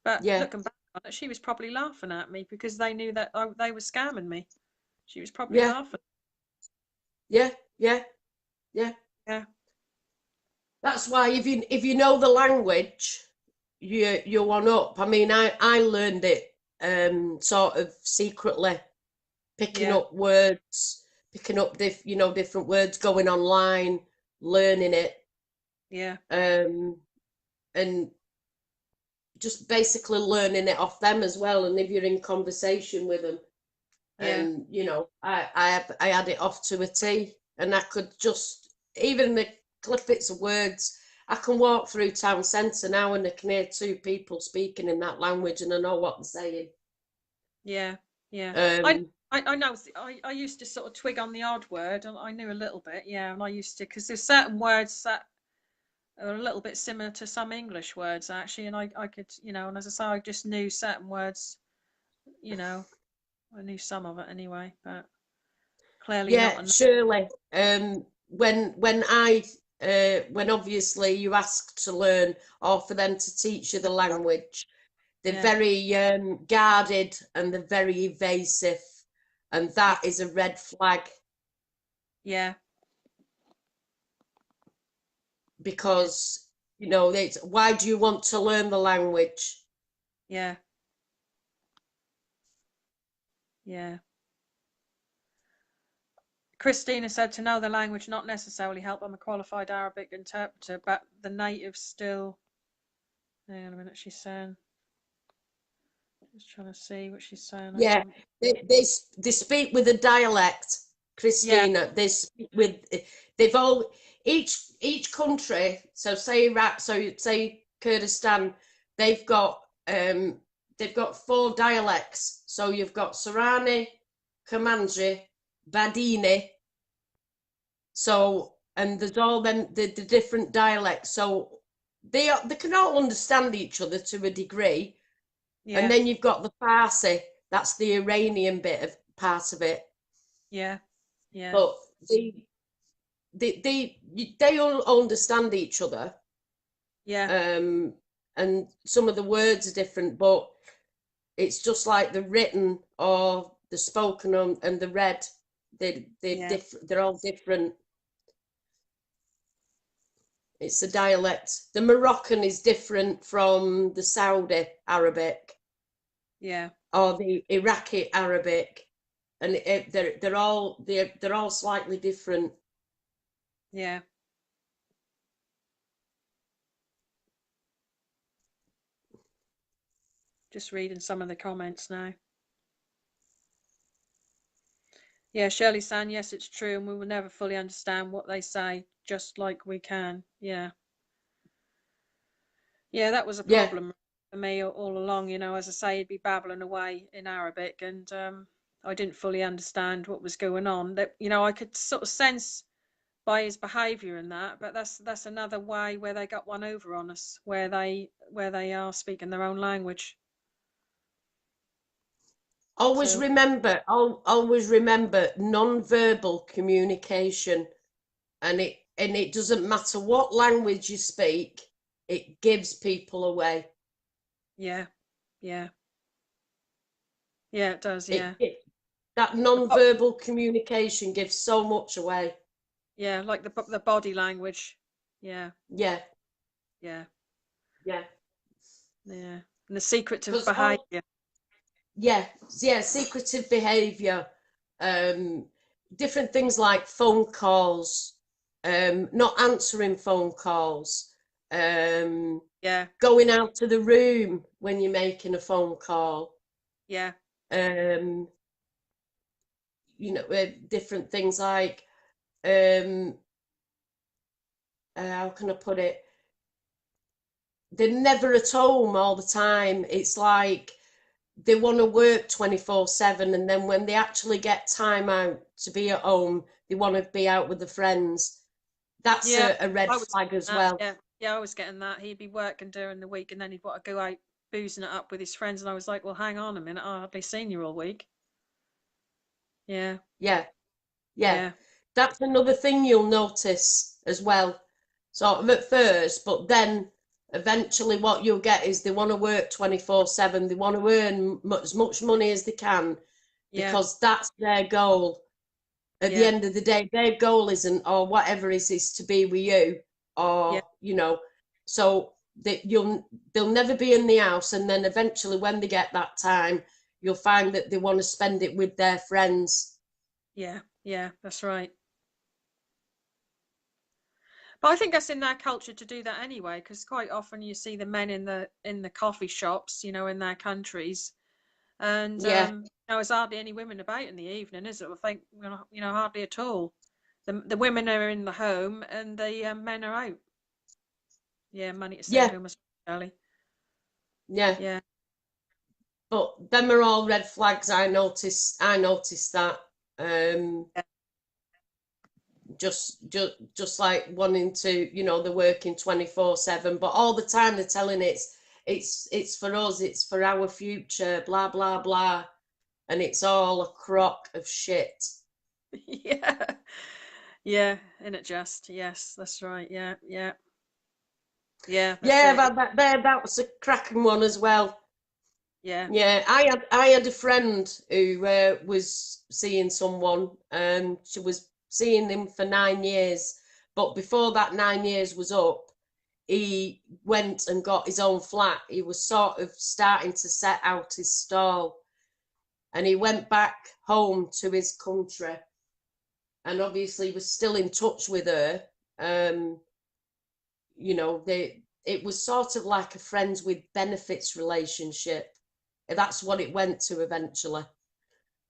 But yeah, looking back on it, she was probably laughing at me because they knew that they were scamming me. She was probably yeah, laughing. yeah, yeah, yeah. Yeah. That's why if you know the language, you're one up. I mean, I learned it sort of secretly, picking Yeah. up words, picking up different words, going online, learning it, Yeah. and just basically learning it off them as well. And if you're in conversation with them, Yeah. and I had it off to a T, and I could just, even the clippets of words, I can walk through town centre now and I can hear 2 people speaking in that language and I know what they're saying. Yeah. Yeah. I Um, I know. I used to sort of twig on the odd word, and I knew a little bit. Yeah, and I used to, because there's certain words that are a little bit similar to some English words actually, and I could, and as I say, I just knew certain words. You know, I knew some of it anyway, but clearly not yeah, enough. surely. When obviously you ask to learn or for them to teach you the language, they're Yeah. very guarded and they're very evasive, and Yeah. that is a red flag. Yeah. Yeah. Because it's, why do you want to learn the language? Yeah. Yeah. Christina said to know the language not necessarily help. I'm a qualified Arabic interpreter, but the natives still. Hang on a minute, she's saying. Just trying to see what she's saying. I Yeah, can't. they speak with a dialect, Yeah. Christina. They speak with, they've all, each country, so say Iraq, so say Kurdistan, they've got um 4 dialects. So you've got Sorani, Comanche, Badini. So, and there's all them the different dialects. So they can all understand each other to a degree. And Yeah. then you've got the Farsi, that's the Iranian bit of part of it. Yeah. Yeah. But they all understand each other. Yeah. And some of the words are different, but it's just like the written or the spoken and the read. Yeah. They're all different. It's a dialect. The Moroccan is different from the Saudi Arabic Yeah. or the Iraqi Arabic, and they're all slightly different. Yeah. Just reading some of the comments now. Yeah, Shirley saying, yes, it's true, and we will never fully understand what they say, just like we can. Yeah. Yeah, that was a Yeah, problem for me all along. As I say, he'd be babbling away in Arabic, and I didn't fully understand what was going on. That I could sort of sense by his behaviour and that, but that's another way where they got one over on us, where they are speaking their own language. always So remember, always remember non-verbal communication, and it doesn't matter what language you speak. it gives people away. Yeah, yeah, yeah. It does. Yeah, That non-verbal communication gives so much away. yeah. Like the body language. Yeah, Yeah, yeah, yeah. yeah. And the secretive Because all, behaviour. yeah, yeah, secretive behaviour, different things like phone calls, not answering phone calls, Yeah, going out of the room when you're making a phone call, yeah, um, different things like, um, how can I put it? They're never at home all the time. It's like they want to work 24/7, and then when they actually get time out to be at home, they want to be out with the friends. That's yeah. a red I was flag as getting that. well. Yeah, yeah. I was getting that. He'd be working during the week, and then he'd want to go out boozing it up with his friends. And I was like, well, hang on a minute. I hardly seen you all week. Yeah, Yeah, yeah. yeah, That's another thing you'll notice as well. Sort of at first, but then eventually what you'll get is they want to work 24/7. They want to earn as much money as they can yeah, because that's their goal. At the yeah, end of the day, their goal isn't, or whatever it is to be with you, yeah, or so that they'll never be in the house, and then eventually when they get that time, you'll find that they want to spend it with their friends. yeah, yeah. That's right. But I think that's in their culture to do that anyway, because quite often you see the men in the coffee shops, in their countries, and Yeah, there's hardly any women about in the evening, is it? I think hardly at all. The women are in the home and the men are out. Yeah, money to send yeah, home as early. yeah. Yeah, But them are all red flags. I noticed that. Um, yeah, just like wanting to, they're working 24/7, but all the time they're telling it's for us, it's for our future, blah blah blah, and it's all a crock of shit. yeah, yeah. And it just yes, that's right. Yeah, yeah, yeah. That's Yeah, it. that was a cracking one as well. Yeah, Yeah, I had a friend who was seeing someone. She was seeing him for 9 years, but before that 9 years was up, he went and got his own flat. He was sort of starting to set out his stall, and he went back home to his country, and obviously was still in touch with her. Um, it was sort of like a friends with benefits relationship. That's what it went to eventually.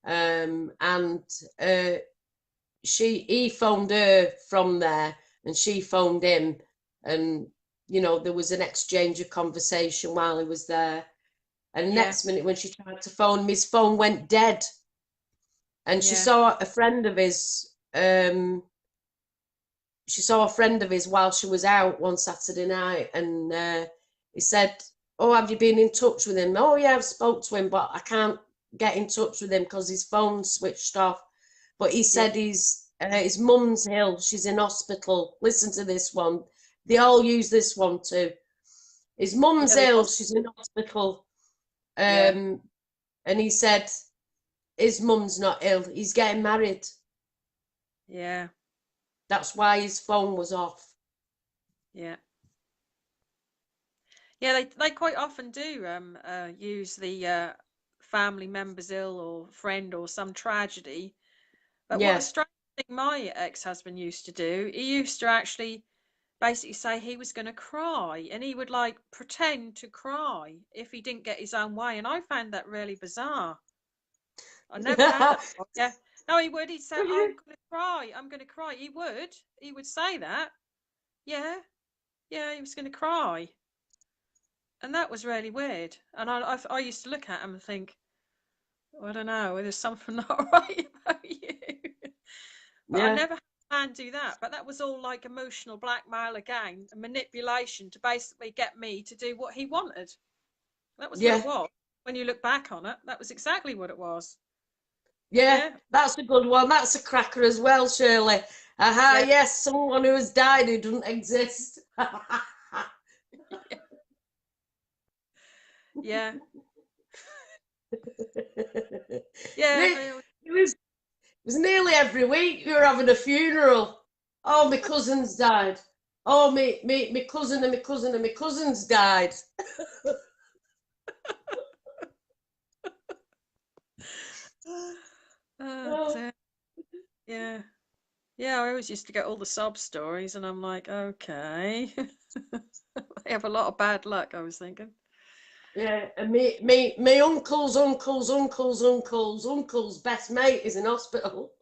And he phoned her from there, and she phoned him, and there was an exchange of conversation while he was there. And yeah, next minute, when she tried to phone him, his phone went dead. And she yeah, saw a friend of his. She saw a friend of his while she was out one Saturday night, and he said, "Oh, have you been in touch with him?" "Oh yeah, I've spoke to him, but I can't get in touch with him because his phone's switched off." But he yeah. said his mum's ill. She's in hospital. Listen to this one. They all use this one too. His mum's Yeah, they ill. all, She's in hospital. yeah, And he said his mum's not ill. He's getting married. yeah, That's why his phone was off. yeah. Yeah, they quite often do use the family member's ill or friend or some tragedy. But what a Yeah. strange thing my ex-husband used to do, he used to actually basically say he was going to cry, and he would like pretend to cry if he didn't get his own way. And I found that really bizarre. I never had that before. Yeah. No, he would. He'd say, "Oh, I'm going to cry. I'm going to cry." He would. He would say that. Yeah. Yeah, he was going to cry. And that was really weird. And I used to look at him and think, I don't know, there's something not right about you. But I Yeah. never had a man do that. But that was all like emotional blackmail again, and manipulation to basically get me to do what he wanted. That was what it Yeah. was. When you look back on it, that was exactly what it was. Yeah, Yeah, that's a good one. That's a cracker as well, Shirley. Aha, yeah, yes, someone who has died who doesn't exist. Yeah. It Yeah. was nearly every week you were having a funeral. Oh, my cousin's died. Oh, me cousin and my cousin and my cousin's died. Oh, Oh, dear. Yeah. Yeah, I always used to get all the sob stories, and I'm like, okay. They have a lot of bad luck, I was thinking. yeah, and me uncle's best mate is in hospital.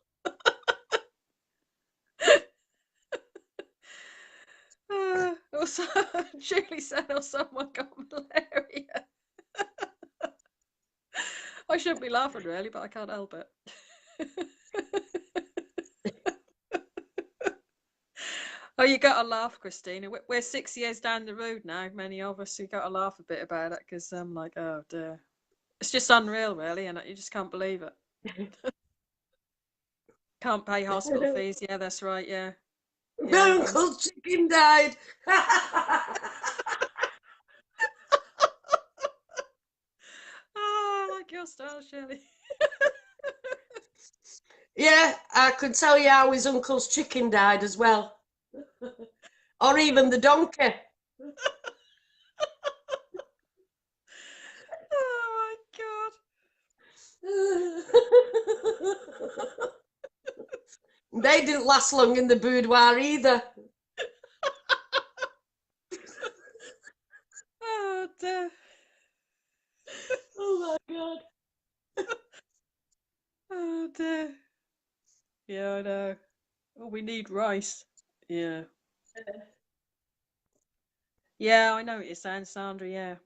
Also, Julie said, or someone got malaria. I shouldn't be laughing, really, but I can't help it. Oh, you got to laugh, Christina. We're 6 years down the road now, many of us. You got to laugh a bit about it, because I'm like, oh dear. It's just unreal, really, and you just can't believe it. Can't pay hospital fees. Yeah, that's right. Yeah. My Yeah. uncle's chicken died. Oh, I like your style, Shirley. Yeah, I could tell you how his uncle's chicken died as well. Or even the donkey. Oh They didn't last long in the boudoir either. my God. Oh dear. Oh my God. Oh dear. Yeah, I know. Oh, we need rice. Yeah. Yeah, I know what you're saying, Sandra. Yeah.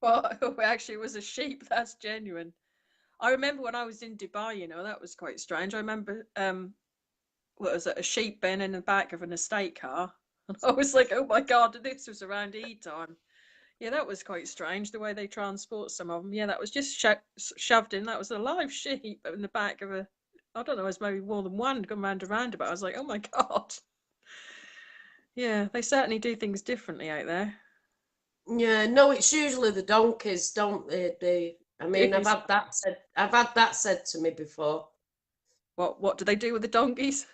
Well, actually, it was a sheep. That's genuine. I remember when I was in Dubai, that was quite strange. I remember, what was it, a sheep bin in the back of an estate car. And I was like, oh my God, this was around Eid time. Yeah, that was quite strange, the way they transport some of them. Yeah, that was just shoved in. That was a live sheep in the back of a, I don't know, it was maybe more than one going round a roundabout. I was like, oh my God. Yeah, they certainly do things differently out there. Yeah, no, it's usually the donkeys, don't they? I mean, Jeez. I've had that said to me before. What do they do with the donkeys?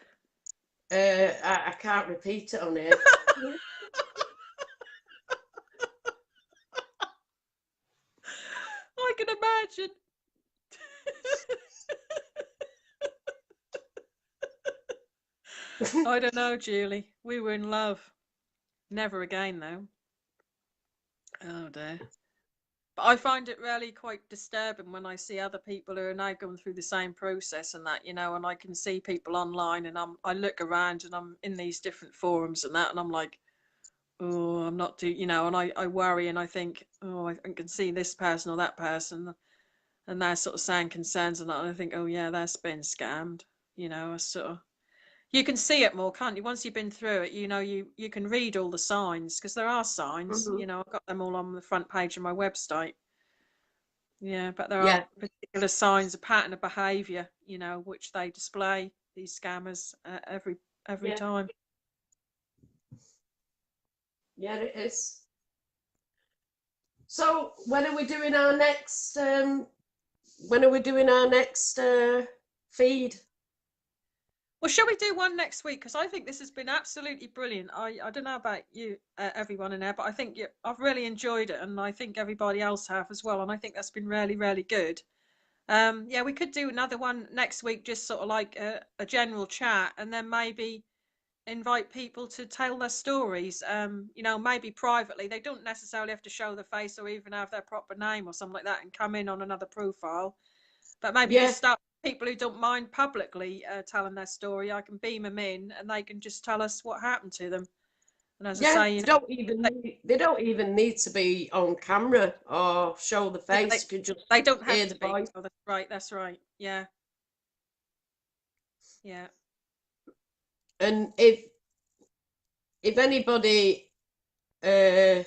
I can't repeat it on here. I can imagine. I don't know, Julie. We were in love. Never again, though. Oh dear. But I find it really quite disturbing when I see other people who are now going through the same process and that, and I can see people online, and I look around and I'm in these different forums and that, and I'm like, oh, I'm not and I worry, and I think, oh, I can see this person or that person, and they're sort of saying concerns and that, and I think, oh yeah, that's been scammed. I sort of, you can see it more, can't you? Once you've been through it, you can read all the signs, because there are signs. Mhm. I've got them all on the front page of my website. Yeah, but there are Yeah, particular signs, a pattern of behaviour, which they display, these scammers, every yeah, time. yeah, it is. So when are we doing our next? When are we doing our next feed? Well, shall we do one next week? Because I think this has been absolutely brilliant. I don't know about you, everyone in there, but I think I've really enjoyed it, and I think everybody else have as well. And I think that's been really, really good. Yeah, we could do another one next week, just sort of like a general chat, and then maybe invite people to tell their stories. Maybe privately. They don't necessarily have to show their face or even have their proper name or something like that, and come in on another profile. But maybe Yeah, just start people who don't mind publicly telling their story. I can beam them in, and they can just tell us what happened to them. And as I yeah. say, They don't even need to be on camera or show the they, face. they, You could just they don't have hear to the be. voice. Oh, that's right. That's right. Yeah, yeah. And if anybody uh,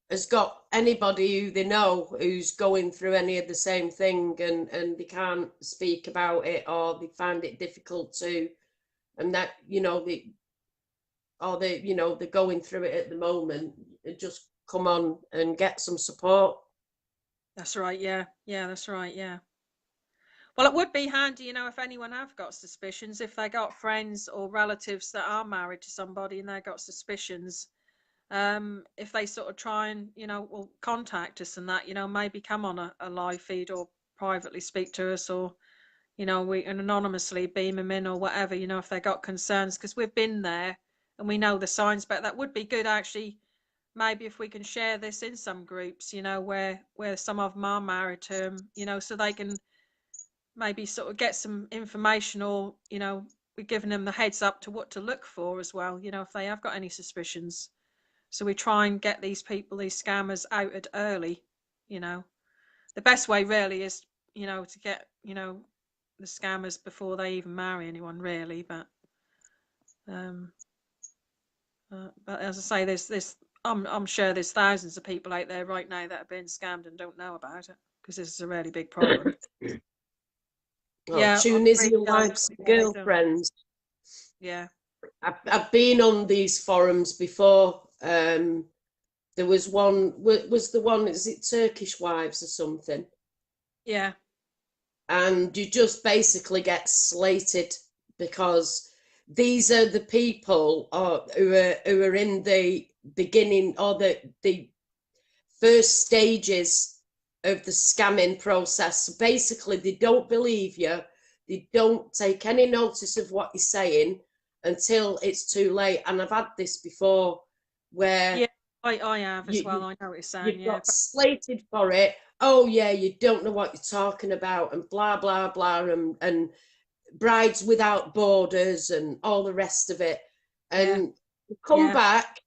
has got anybody who they know who's going through any of the same thing, and they can't speak about it, or they find it difficult to, and that they're going through it at the moment, just come on and get some support. That's right. Yeah. Yeah. That's right. Yeah. Well, it would be handy, if anyone have got suspicions, if they got friends or relatives that are married to somebody and they got suspicions, if they sort of try and, will contact us and that, maybe come on a live feed or privately speak to us, or, we can anonymously beam them in or whatever, if they got concerns, because we've been there and we know the signs. But that would be good, actually. Maybe if we can share this in some groups, where some of them are married to them, so they can maybe sort of get some information, or we're giving them the heads up to what to look for as well, if they have got any suspicions. So we try and get these people, these scammers, outed early. The best way really is to get the scammers before they even marry anyone, really. But as I say, there's I'm sure there's thousands of people out there right now that are being scammed and don't know about it, because this is a really big problem. Well, Yeah, Tunisian wives and girlfriends. Yeah. I've been on these forums before. There was one, was the one, is it Turkish wives or something? Yeah. And you just basically get slated, because these are the people who are in the beginning, or the first stages of the scamming process. Basically, they don't believe you. They don't take any notice of what you're saying until it's too late. And I've had this before, where I have as well. I know what you're saying. You've got slated for it. Oh yeah, you don't know what you're talking about, and blah blah blah, and brides without borders and all the rest of it. And come back,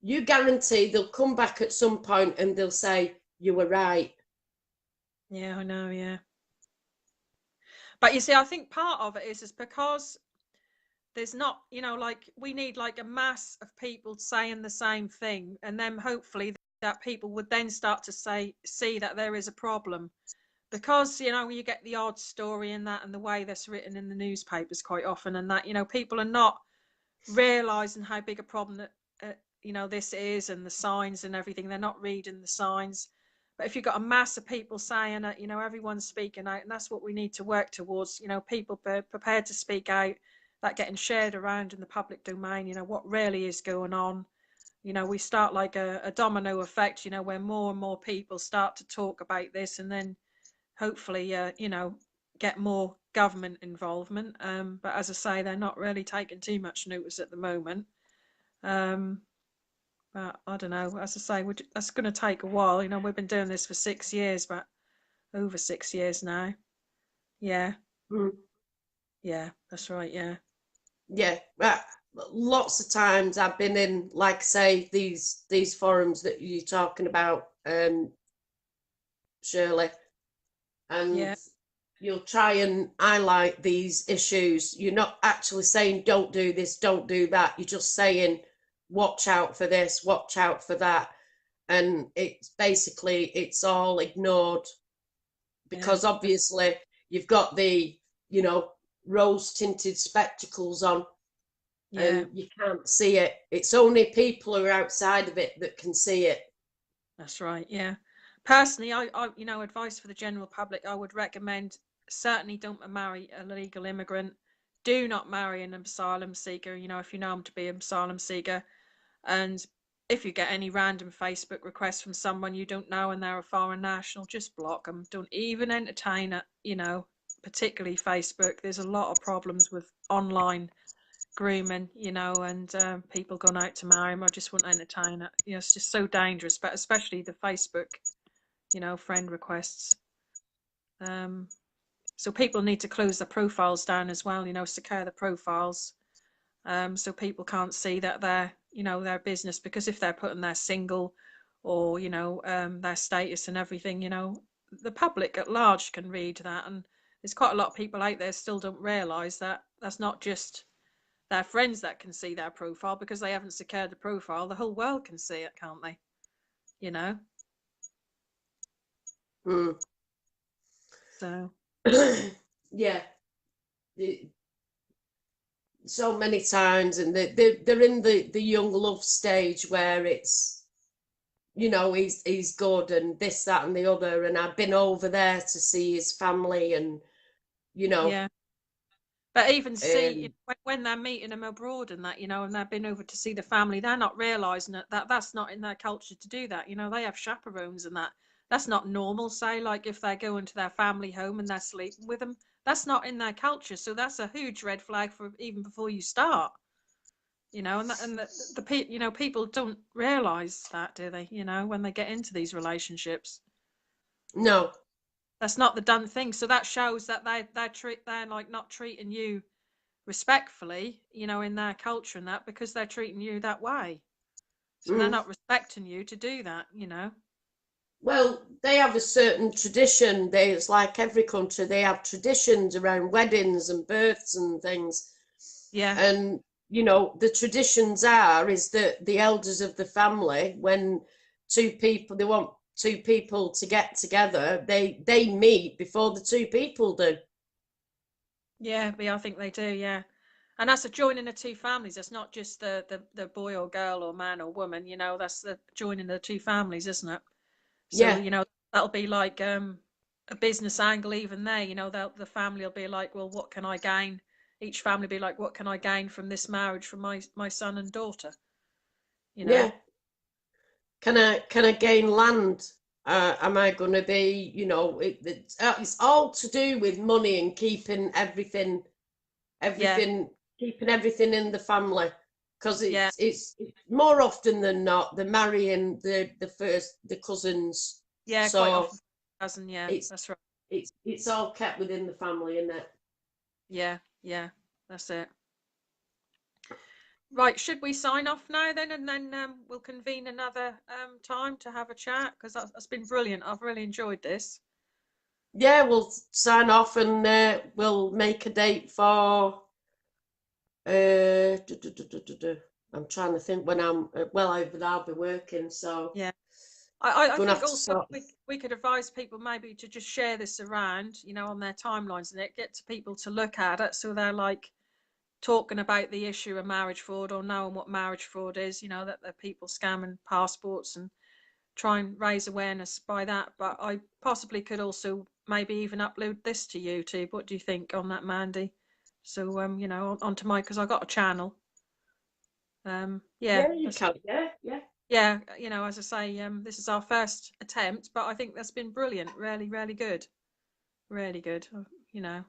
you guarantee they'll come back at some point and they'll say you were right. Yeah, I know. Yeah. But you see, I think part of it is because there's not, like, we need like a mass of people saying the same thing, and then hopefully that people would then start to see that there is a problem. Because you get the odd story in that, and the way that's written in the newspapers quite often, and that people are not realizing how big a problem that this is, and the signs and everything. They're not reading the signs. But if you've got a mass of people saying it, everyone's speaking out, and that's what we need to work towards. People prepared to speak out, that getting shared around in the public domain. What really is going on. We start like a domino effect. Where more and more people start to talk about this, and then hopefully, get more government involvement. But as I say, they're not really taking too much notice at the moment. But I don't know. As I say, that's going to take a while. We've been doing this for 6 years, but over 6 years now. Yeah. Yeah, that's right. Yeah. Yeah. Lots of times I've been in, like, say, these forums that you're talking about, Shirley, and you'll try and highlight these issues. You're not actually saying don't do this, don't do that. You're just saying watch out for this, watch out for that. And it's basically, it's all ignored, because obviously you've got the, rose tinted spectacles on, and you can't see it. It's only people who are outside of it that can see it. That's right. Yeah. Personally, I advice for the general public, I would recommend, certainly don't marry a legal immigrant. Do not marry an asylum seeker, if you know them to be an asylum seeker. And if you get any random Facebook requests from someone you don't know and they're a foreign national, just block them. Don't even entertain it, particularly Facebook. There's a lot of problems with online grooming, and people going out to marry them. I just wouldn't entertain it. It's just so dangerous, but especially the Facebook, friend requests. So people need to close their profiles down as well, secure the profiles, so people can't see that they're, their business, because if they're putting their single, or, their status and everything, the public at large can read that. And there's quite a lot of people out there still don't realise that that's not just their friends that can see their profile, because they haven't secured the profile. The whole world can see it, can't they? So yeah, so many times, and they're in the young love stage, where it's you know, he's good and this, that, and the other. And I've been over there to see his family, and you know, Yeah. But even see, um, when they're meeting them abroad and that, and they've been over to see the family, they're not realising that that's not in their culture to do that. They have chaperones and that. That's not normal. Say, like if they're going to their family home and they're sleeping with them, that's not in their culture. So that's a huge red flag for even before you start. And people don't realise that, do they? When they get into these relationships. no. That's not the done thing. So that shows that they're like not treating you respectfully, in their culture and that, because they're treating you that way. So they're Mm. not respecting you to do that. Well, they have a certain tradition. It's like every country, they have traditions around weddings and births and things. Yeah. And, you know, the traditions is that the elders of the family, when they want two people to get together, they meet before the two people do. Yeah, but I think they do, yeah. And that's a joining the two families. That's not just the boy or girl or man or woman, that's the joining the two families, isn't it? So, Yeah, that'll be like a business angle even there, the family will be like, well, what can I gain? Each family will be like, what can I gain from this marriage from my son and daughter? You know? yeah. Can I gain land? Am I going to be, it's all to do with money and Yeah, keeping everything in the family. Because yeah, it's more often than not, they're marrying the cousins. yeah, quite So often cousin, yeah, it's that's right. it's all kept within the family, isn't it? Yeah, yeah, that's it. Right, should we sign off now then, and then we'll convene another time to have a chat, because that's been brilliant. I've really enjoyed this. Yeah, we'll sign off and we'll make a date for I'm trying to think when I'll be working, so Yeah. I gonna think have to also sort. we could advise people maybe to just share this around, on their timelines, and it get to people to look at it, so they're like talking about the issue of marriage fraud, or knowing what marriage fraud is, that the people scamming passports, and try and raise awareness by that. But I possibly could also maybe even upload this to YouTube. What do you think on that, Mandy? So onto my, because I got a channel. Yeah, Yeah, you can. Yeah, yeah. yeah, as I say, this is our first attempt, but I think that's been brilliant. Really, really good. Really good. You know.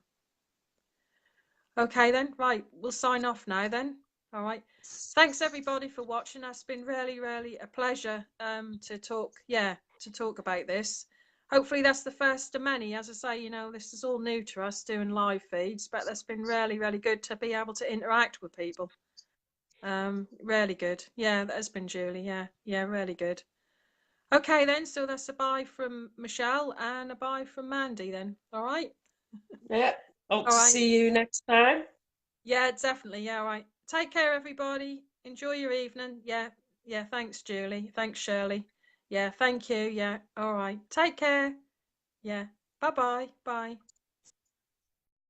Okay then, right. We'll sign off now then. All right. Thanks everybody for watching. That's been really, really a pleasure to talk about this. Hopefully that's the first of many. As I say, this is all new to us doing live feeds, but that's been really, really good to be able to interact with people. Really good. Yeah, that has been Julie. Yeah, yeah, really good. Okay then, so that's a bye from Michelle and a bye from Mandy then. All right? Yeah. Hope All to right. see you next time. Yeah, definitely. Yeah, all right. Take care, everybody. Enjoy your evening. Yeah, yeah. Thanks, Julie. Thanks, Shirley. Yeah, thank you. Yeah, all right. Take care. Yeah. Bye-bye. Bye.